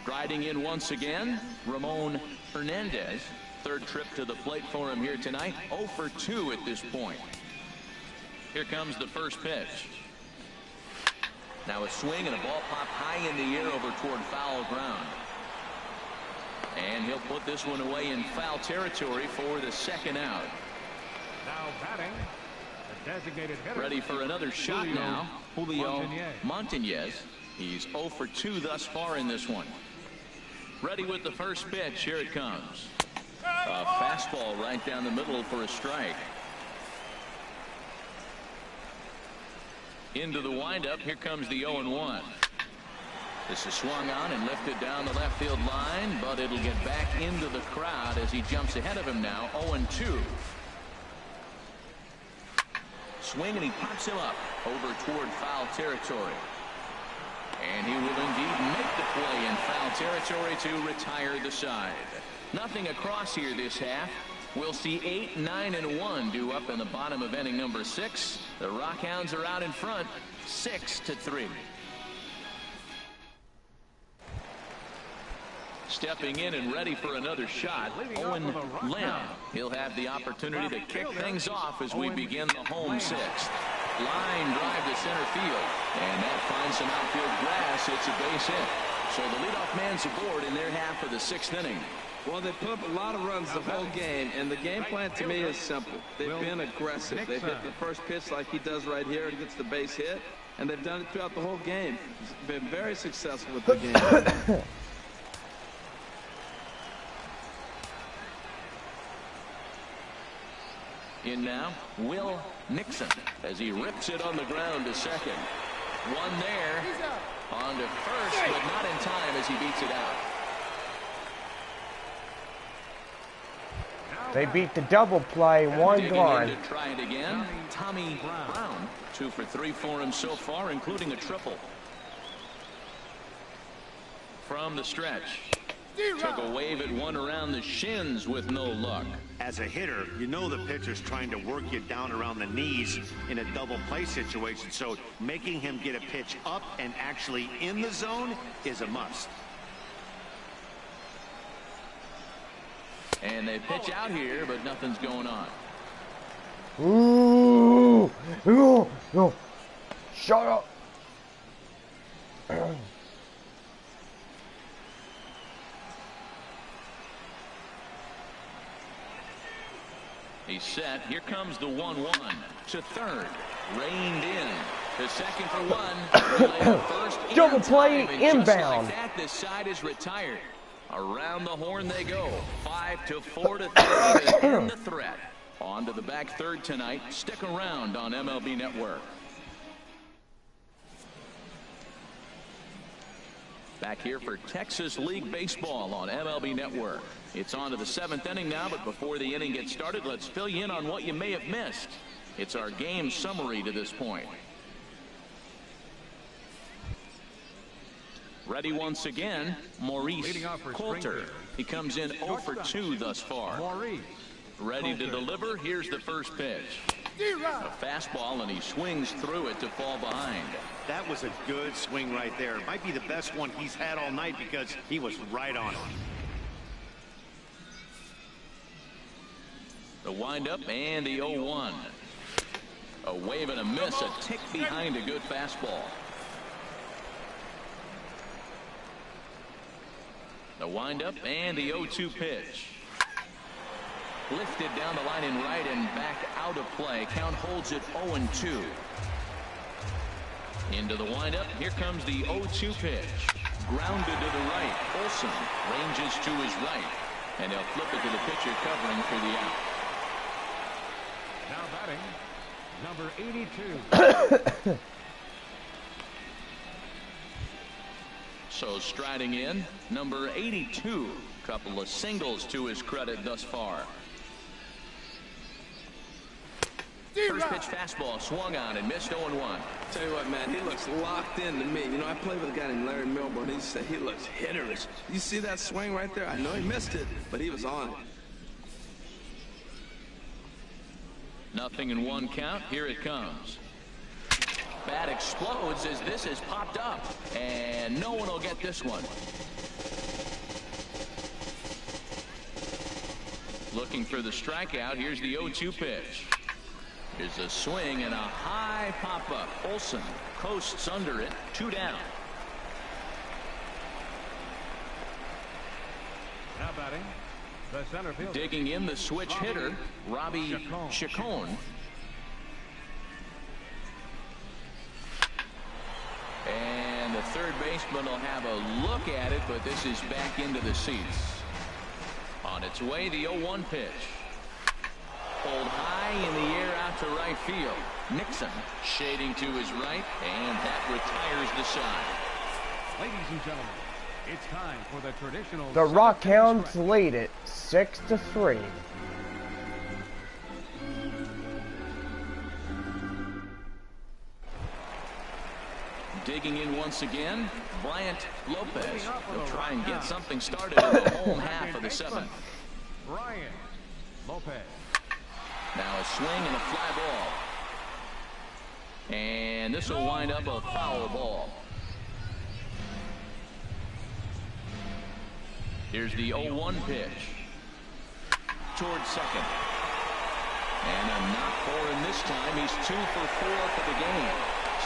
Striding in once again, Ramon Hernandez. Third trip to the plate for him here tonight. 0 for 2 at this point. Here comes the first pitch. Now a swing and a ball popped high in the air over toward foul ground. And he'll put this one away in foul territory for the second out. Now batting, the designated hitter. Ready for another shot now. Julio Montañez. He's 0 for 2 thus far in this one. Ready with the first pitch. Here it comes. A fastball right down the middle for a strike. Into the windup. Here comes the 0-1. This is swung on and lifted down the left field line, but it'll get back into the crowd as he jumps ahead of him now. 0-2. Swing, and he pops him up over toward foul territory. And he will indeed make the play in foul territory to retire the side. Nothing across here this half. We'll see 8, 9, and 1 due up in the bottom of inning number 6. The Rockhounds are out in front, 6-3. Stepping in and ready for another shot, Owen Lim. He'll have the opportunity to kick things off as we begin the home 6th. Line drive to center field, and that finds some outfield grass. It's a base hit. So the leadoff man's aboard in their half of the 6th inning. Well, they put up a lot of runs the whole game, and the game plan to me is simple. They've been aggressive. They've hit the first pitch like he does right here and gets the base hit, and they've done it throughout the whole game. He's been very successful with the game. In now, Will Nixon as he rips it on the ground to second. One there, on to first, but not in time as he beats it out. They beat the double play, 1 gone. To try it again, Tommy Brown. 2 for 3 for him so far, including a triple. From the stretch. Took a wave at one around the shins with no luck. As a hitter, you know the pitcher's trying to work you down around the knees in a double play situation, so making him get a pitch up and actually in the zone is a must. And they pitch out here, but nothing's going on. Ooh, no, no, shut up. He's set. Here comes the 1-1 to third. Reined in. To second for 1. First Double play inbound. Like that, this side is retired. Around the horn they go. 5-4 to 3 to end the threat. On to the back third tonight. Stick around on MLB Network. Back here for Texas League Baseball on MLB Network. It's on to the 7th inning now, but before the inning gets started, let's fill you in on what you may have missed. It's our game summary to this point. Ready once again, Maurice Coulter. He comes in 0 for 2 thus far. Ready to deliver. Here's the first pitch. A fastball, and he swings through it to fall behind. That was a good swing right there. It might be the best one he's had all night because he was right on it. The windup and the 0-1. A wave and a miss, a tick behind a good fastball. The windup and the 0-2 pitch. Lifted down the line in right and back out of play. Count holds it 0-2. Into the windup. Here comes the 0-2 pitch. Grounded to the right. Olsen ranges to his right. And he'll flip it to the pitcher covering for the out. Now batting, number 82. So striding in, number 82. Couple of singles to his credit thus far. First pitch fastball swung on and missed 0-1. Tell you what, man, he looks locked in to me. You know, I played with a guy named Larry Milburn. He said he looks hitterish. You see that swing right there? I know he missed it, but he was on it. 0-1 count. Here it comes. Bat explodes as this is popped up, and no one will get this one. Looking for the strikeout. Here's the 0-2 pitch. Here's a swing and a high pop-up. Olsen coasts under it. 2 down. Now batting, the center fielder. Digging in the switch hitter, Robbie Chacon. And the third baseman will have a look at it, but this is back into the seats. On its way, the 0-1 pitch. Pulled high in the air out to right field. Nixon shading to his right, and that retires the side. Ladies and gentlemen, it's time for the traditional. The Rockhounds lead it 6-3. Digging in once again, Bryant Lopez will try and get something started in the home half of the 7th. Bryant Lopez. Now a swing and a fly ball. And this will wind up a foul ball. Here's the 0-1 pitch. Towards second. And a knock for him this time. He's 2 for 4 for the game.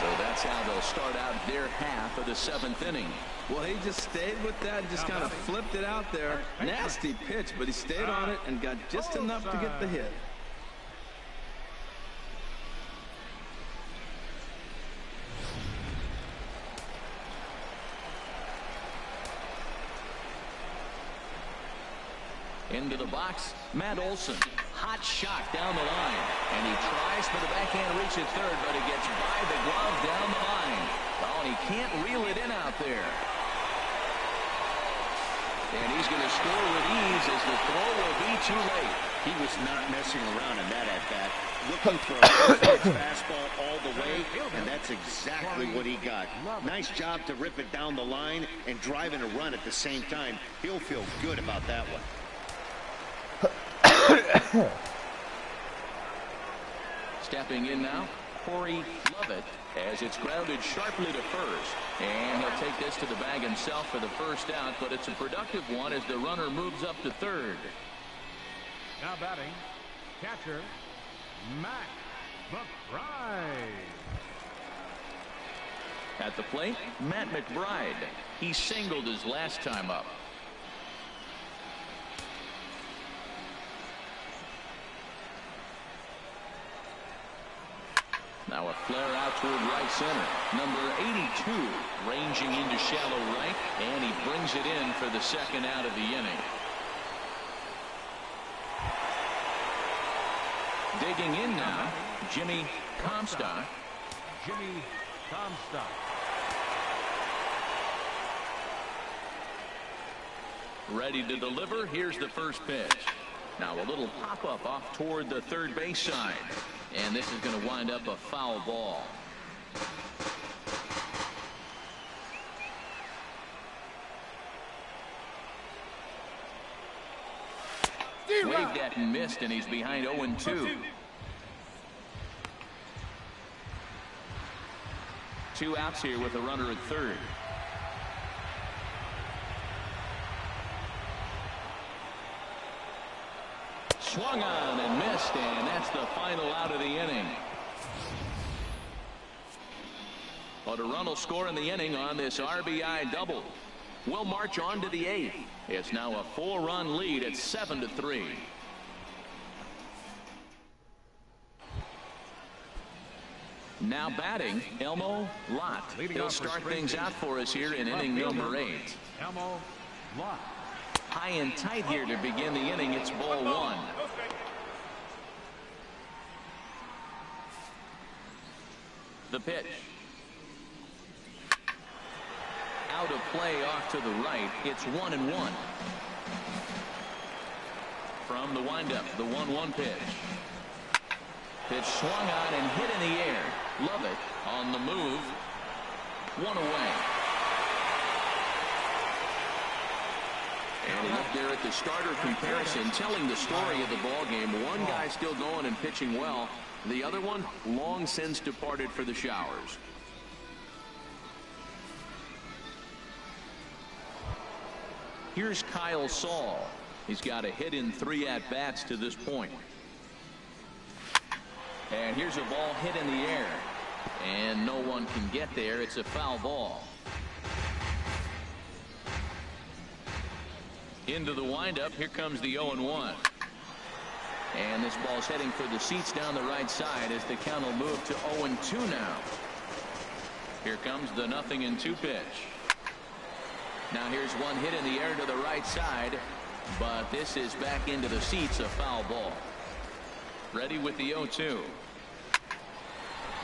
So that's how they'll start out their half of the 7th inning. Well, he just stayed with that, just kind of flipped it out there. Nasty pitch, but he stayed on it and got just enough to get the hit. Into the box, Matt Olson. Hot shot down the line. And he tries for the backhand reach at third, but it gets by the glove down the line. Oh, and he can't reel it in out there. And he's going to score with ease as the throw will be too late. He was not messing around in that at-bat. Looking for a fastball all the way, and that's exactly what he got. Nice job to rip it down the line and driving a run at the same time. He'll feel good about that one. Stepping in now, Corey Lovett, as it's grounded sharply to first. And he'll take this to the bag himself for the first out, but it's a productive one as the runner moves up to third. Now batting, catcher, Matt McBride. At the plate, Matt McBride. He singled his last time up. Now a flare out toward right center. Number 82 ranging into shallow right, and he brings it in for the second out of the inning. Digging in now, Jimmy Comstock. Jimmy Comstock. Ready to deliver. Here's the first pitch. Now a little pop-up off toward the third base side. And this is going to wind up a foul ball. Waved at and missed, and he's behind 0-2. 2 outs here with a runner at third. Swung on and missed, and that's the final out of the inning. But a run will score in the inning on this RBI double. We'll march on to the 8th. It's now a 4-run lead at 7-3. Now batting, Elmo Lott. He'll start things out for us here in inning number 8. Elmo Lott. High and tight here to begin the inning. It's ball 1. The pitch. Out of play off to the right. It's 1-1. From the windup, the 1-1 pitch. Pitch swung on and hit in the air. Love it on the move. 1 away. And up there at the starter comparison, telling the story of the ball game. One guy still going and pitching well. The other one long since departed for the showers. Here's Kyle Saul. He's got a hit in 3 at-bats to this point. And here's a ball hit in the air. And no one can get there. It's a foul ball. Into the windup. Here comes the 0-1. And this ball's heading for the seats down the right side as the count will move to 0-2 now. Here comes the 0-2 pitch. Now here's one hit in the air to the right side, but this is back into the seats, a foul ball. Ready with the 0-2.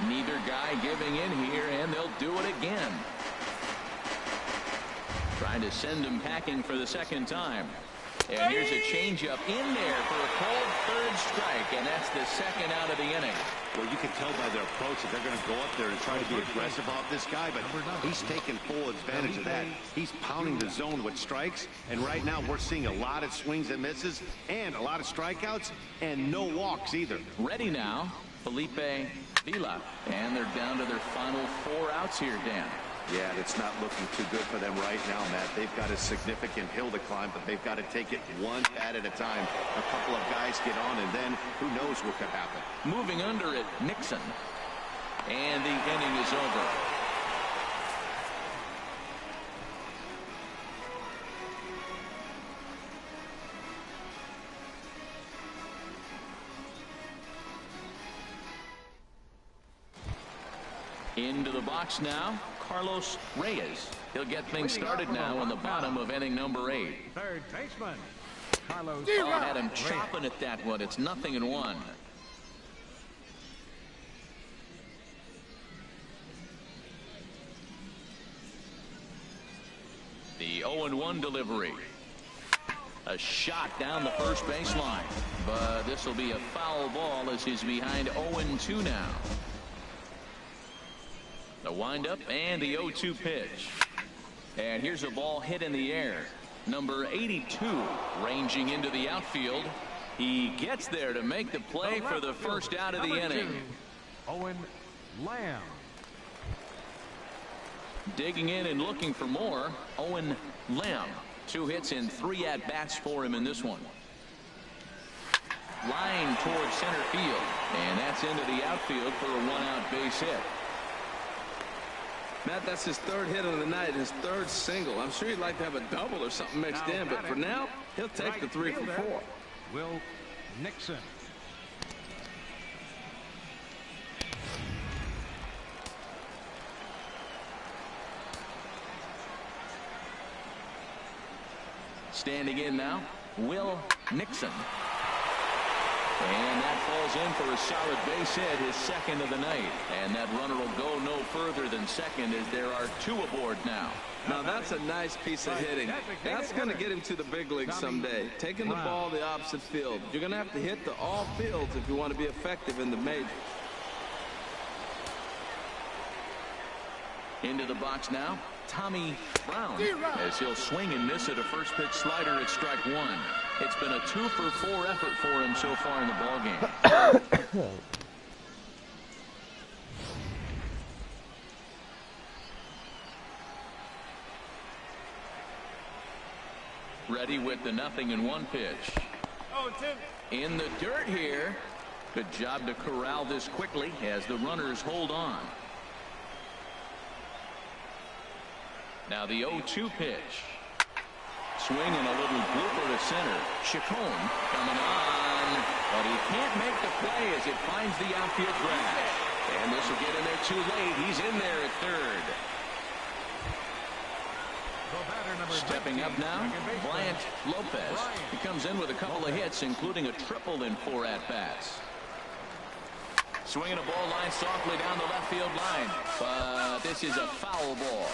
Neither guy giving in here, and they'll do it again. Trying to send him packing for the second time. And here's a changeup in there for a called third strike, and that's the second out of the inning. Well, you can tell by their approach that they're going to go up there and try to be aggressive off this guy, but he's taking full advantage of that. He's pounding the zone with strikes, and right now we're seeing a lot of swings and misses and a lot of strikeouts and no walks either. Ready now, Felipe Vila, and they're down to their final 4 outs here, Dan. Yeah, it's not looking too good for them right now, Matt. They've got a significant hill to climb, but they've got to take it one bat at a time. A couple of guys get on, and then who knows what could happen. Moving under it, Nixon. And the inning is over. Into the box now, Carlos Reyes. He'll get things started now in the bottom of inning number 8. Third baseman, Carlos. Oh, had him chopping at that one. It's 0-1. The 0-1 delivery. A shot down the first baseline. But this will be a foul ball as he's behind 0-2 now. The windup and the 0-2 pitch. And here's a ball hit in the air. Number 82 ranging into the outfield. He gets there to make the play for the first out of the inning. Owen Lamb. Digging in and looking for more, Owen Lamb. 2 hits in 3 at-bats for him in this one. Line towards center field. And that's into the outfield for a 1-out base hit. Matt, that's his 3rd hit of the night, his 3rd single. I'm sure he'd like to have a double or something mixed in, but for now, he'll take the 3 for 4. Will Nixon. Standing in now, Will Nixon. And that falls in for a solid base hit, his second of the night. And that runner will go no further than second as there are 2 aboard now. Now that's a nice piece of hitting. That's going to get him to the big leagues someday. Taking the ball the opposite field. You're going to have to hit the all fields if you want to be effective in the majors. Into the box now, Tommy Brown, as he'll swing and miss at a first pitch slider at strike 1. It's been a 2-for-4 effort for him so far in the ballgame. Ready with the 0-1 pitch. In the dirt here. Good job to corral this quickly as the runners hold on. Now the 0-2 pitch. Swing and a little blooper to center. Chacon coming on, but he can't make the play as it finds the outfield grass. And this will get in there too late. He's in there at third. Stepping up now, Bryant Lopez. He comes in with a couple of hits, including a triple in 4 at-bats. Swinging a ball line softly down the left field line, but this is a foul ball.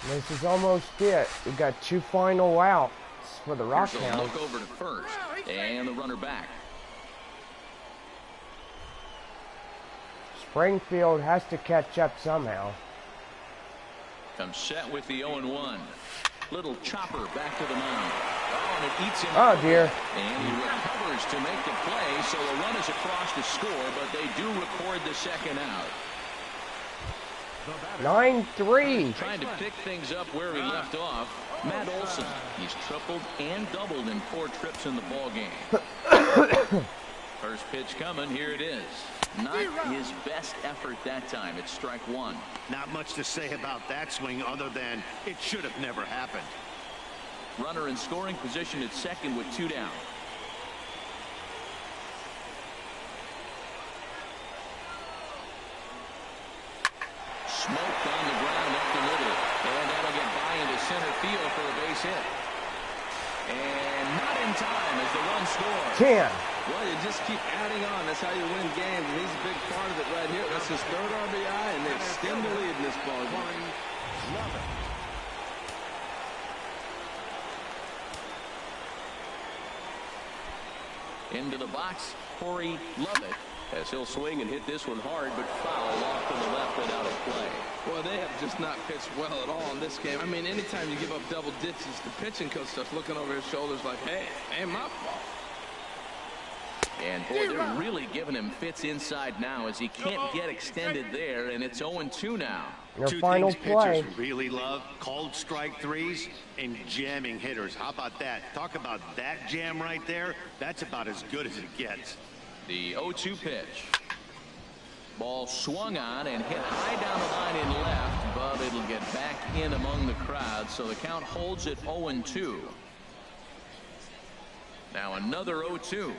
This is almost it. We got 2 final outs for the Rockhounds. Look over to first, and the runner back. Springfield has to catch up somehow. Comes set with the 0-1. Little chopper back to the mound. Oh, and it eats him. Oh, dear. And he recovers to make the play, so a run is across to score, but they do record the second out. 9-3. Trying to pick things up where he left off. Matt Olson. He's tripled and doubled in 4 trips in the ball game. First pitch coming. Here it is. Not his best effort that time. It's strike 1. Not much to say about that swing other than it should have never happened. Runner in scoring position at second with 2 down. Smoked on the ground up the middle. And that'll get by into center field for a base hit. And not in time as the run scores. 10. Well, you just keep adding on. That's how you win games. And he's a big part of it right here. That's his 3rd RBI, and they've extended the lead in this ball game. Into the box, Corey Lovett, as he'll swing and hit this one hard, but foul off to the left and out of play. Well, they have just not pitched well at all in this game. I mean, anytime you give up double digits, the pitching coach starts looking over his shoulders like, hey, ain't my fault. And boy, they're really giving him fits inside now as he can't get extended there, and it's 0-2 now. Your 2 final things play. pitchers really love: called strike 3s and jamming hitters. How about that? Talk about that jam right there. That's about as good as it gets. The 0-2 pitch. Ball swung on and hit high down the line in left, but it'll get back in among the crowd, so the count holds at 0-2. Now another 0-2.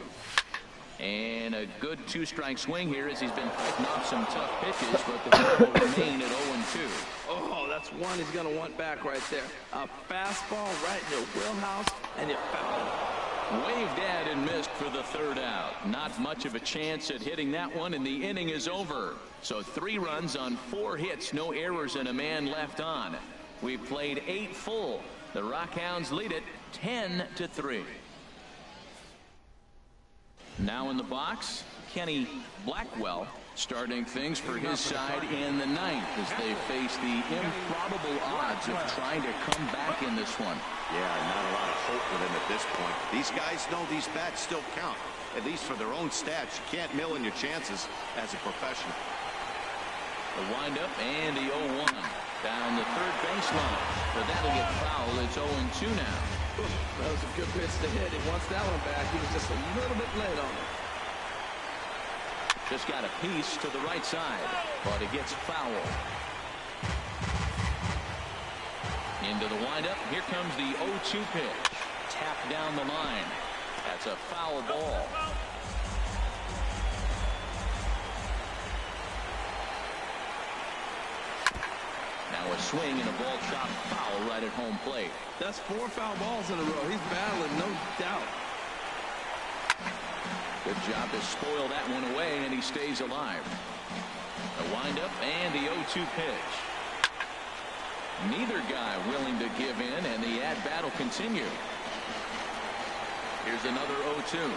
And a good 2-strike swing here as he's been fighting off some tough pitches, but the count will remain at 0-2. Oh, that's one he's going to want back right there. A fastball right in your wheelhouse, and you foul it. Waved at and missed for the 3rd out. Not much of a chance at hitting that one, and the inning is over. So 3 runs on 4 hits, no errors, and a man left on. We've played 8 full. The Rockhounds lead it 10-3. Now in the box, Kenny Blackwell starting things for his side in the 9th as they face the improbable odds of trying to come back in this one. Yeah, not a lot of hope with him at this point. These guys know these bats still count, at least for their own stats. You can't mill in your chances as a professional. The windup and the 0-1 down the 3rd baseline, but that'll get foul. It's 0-2 now. That was a good pitch to hit. He wants that one back. He was just a little bit late on it. Just got a piece to the right side, but it gets foul. Into the windup. Here comes the 0-2 pitch. Tapped down the line. That's a foul ball. Now Now a swing and a ball chopped foul right at home plate. That's 4 foul balls in a row. He's battling, no doubt. Good job to spoil that one away, and he stays alive. A windup and the 0-2 pitch. Neither guy willing to give in, and the at-bat will continue. Here's another 0-2.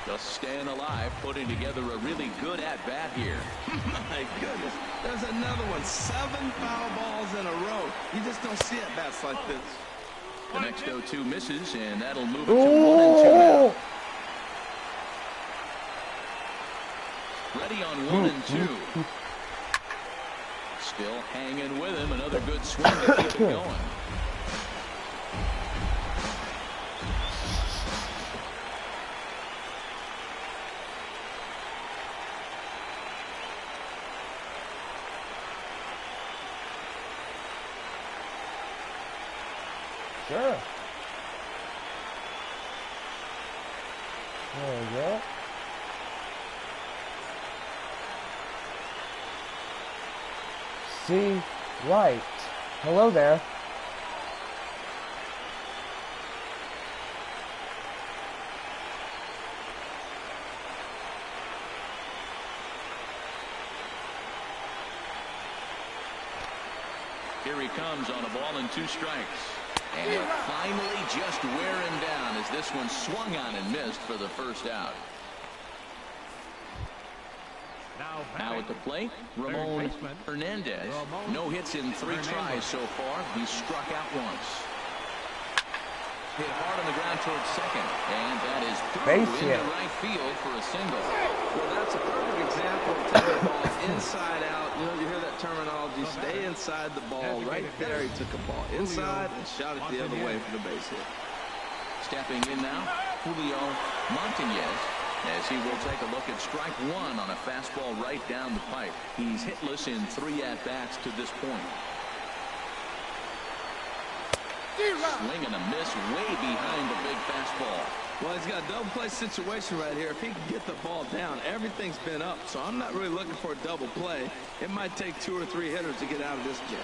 Just staying alive, putting together a really good at-bat here. My goodness. There's another one. 7 foul balls in a row. You just don't see at-bats like this. The next 0-2 misses, and that'll move it to 1-2 now. Ready on 1-2. Still hanging with him. Another good swing to keep it going. Sure. There we go. See, right. Hello there. Here he comes on a ball and 2 strikes. And finally just wearing down as this one swung on and missed for the first out. Now at the plate, Ramon Hernandez. No hits in 3 tries so far. He's struck out once. Hit hard on the ground towards second. And that is through into right field for a single. Well, that's a perfect example of taking balls inside out. You know, you hear that terminology, stay inside the ball. Right there, he took a ball inside and shot it the other way for the base hit. Stepping in now, Julio Montañez, as he will take a look at strike 1 on a fastball right down the pipe. He's hitless in 3 at-bats to this point. Swing and a miss way behind the big fastball. Well, he's got a double play situation right here. If he can get the ball down, everything's been up. So I'm not really looking for a double play. It might take 2 or 3 hitters to get out of this jam.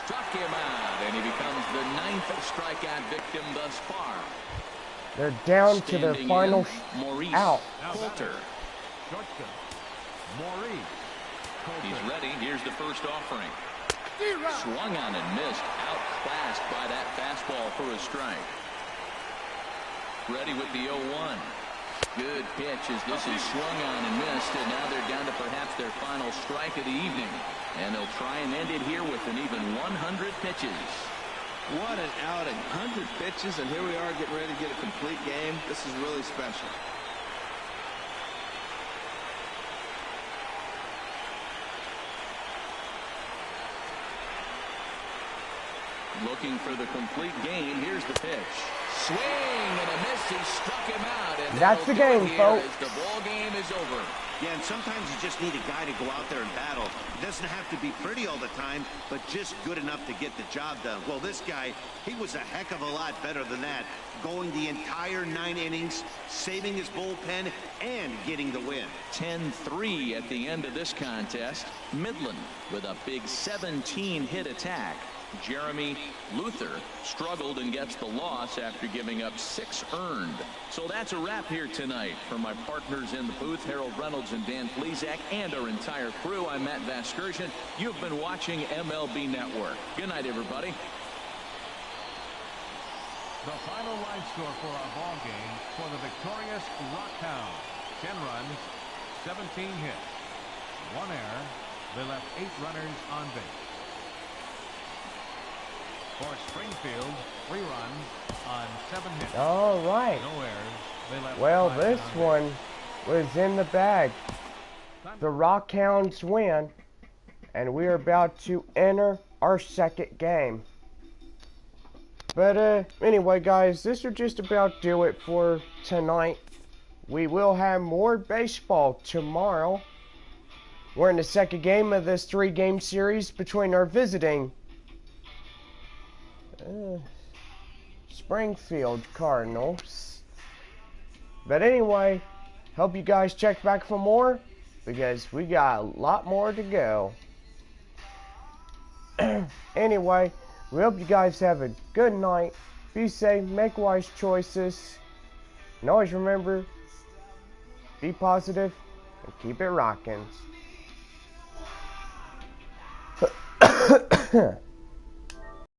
Struck him out, and he becomes the 9th strikeout victim thus far. They're down to their final out. Coulter. He's ready. Here's the first offering. Swung on and missed. Outclassed by that fastball for a strike. Ready with the 0-1. Good pitch as this is swung on and missed, and now they're down to perhaps their final strike of the evening. And they'll try and end it here with an even 100 pitches. What an outing. 100 pitches, and here we are getting ready to get a complete game. This is really special. Looking for the complete game. Here's the pitch. Swing and a miss. He struck him out. And that's the game, folks. The ball game is over. Yeah, and sometimes you just need a guy to go out there and battle. It doesn't have to be pretty all the time, but just good enough to get the job done. Well, this guy, he was a heck of a lot better than that. Going the entire 9 innings, saving his bullpen, and getting the win. 10-3 at the end of this contest. Midland with a big 17-hit attack. Jeremy Luther struggled and gets the loss after giving up 6 earned. So that's a wrap here tonight. For my partners in the booth, Harold Reynolds and Dan Plesac, and our entire crew, I'm Matt Vasgersian. You've been watching MLB Network. Good night, everybody. The final line score for our ball game for the victorious Rockhounds. 10 runs, 17 hits, 1 error. They left 8 runners on base. For Springfield, 3 runs on 7 hits. All right. No errors. They left well, 5 this on one base. was in the bag. The Rockhounds win, and we're about to enter our second game. But anyway, guys, this will just about do it for tonight. We will have more baseball tomorrow. We're in the second game of this 3-game series between our visiting Springfield Cardinals. But anyway, hope you guys check back for more, because we got a lot more to go. Anyway, we hope you guys have a good night. Be safe, make wise choices, and always remember, be positive and keep it rocking.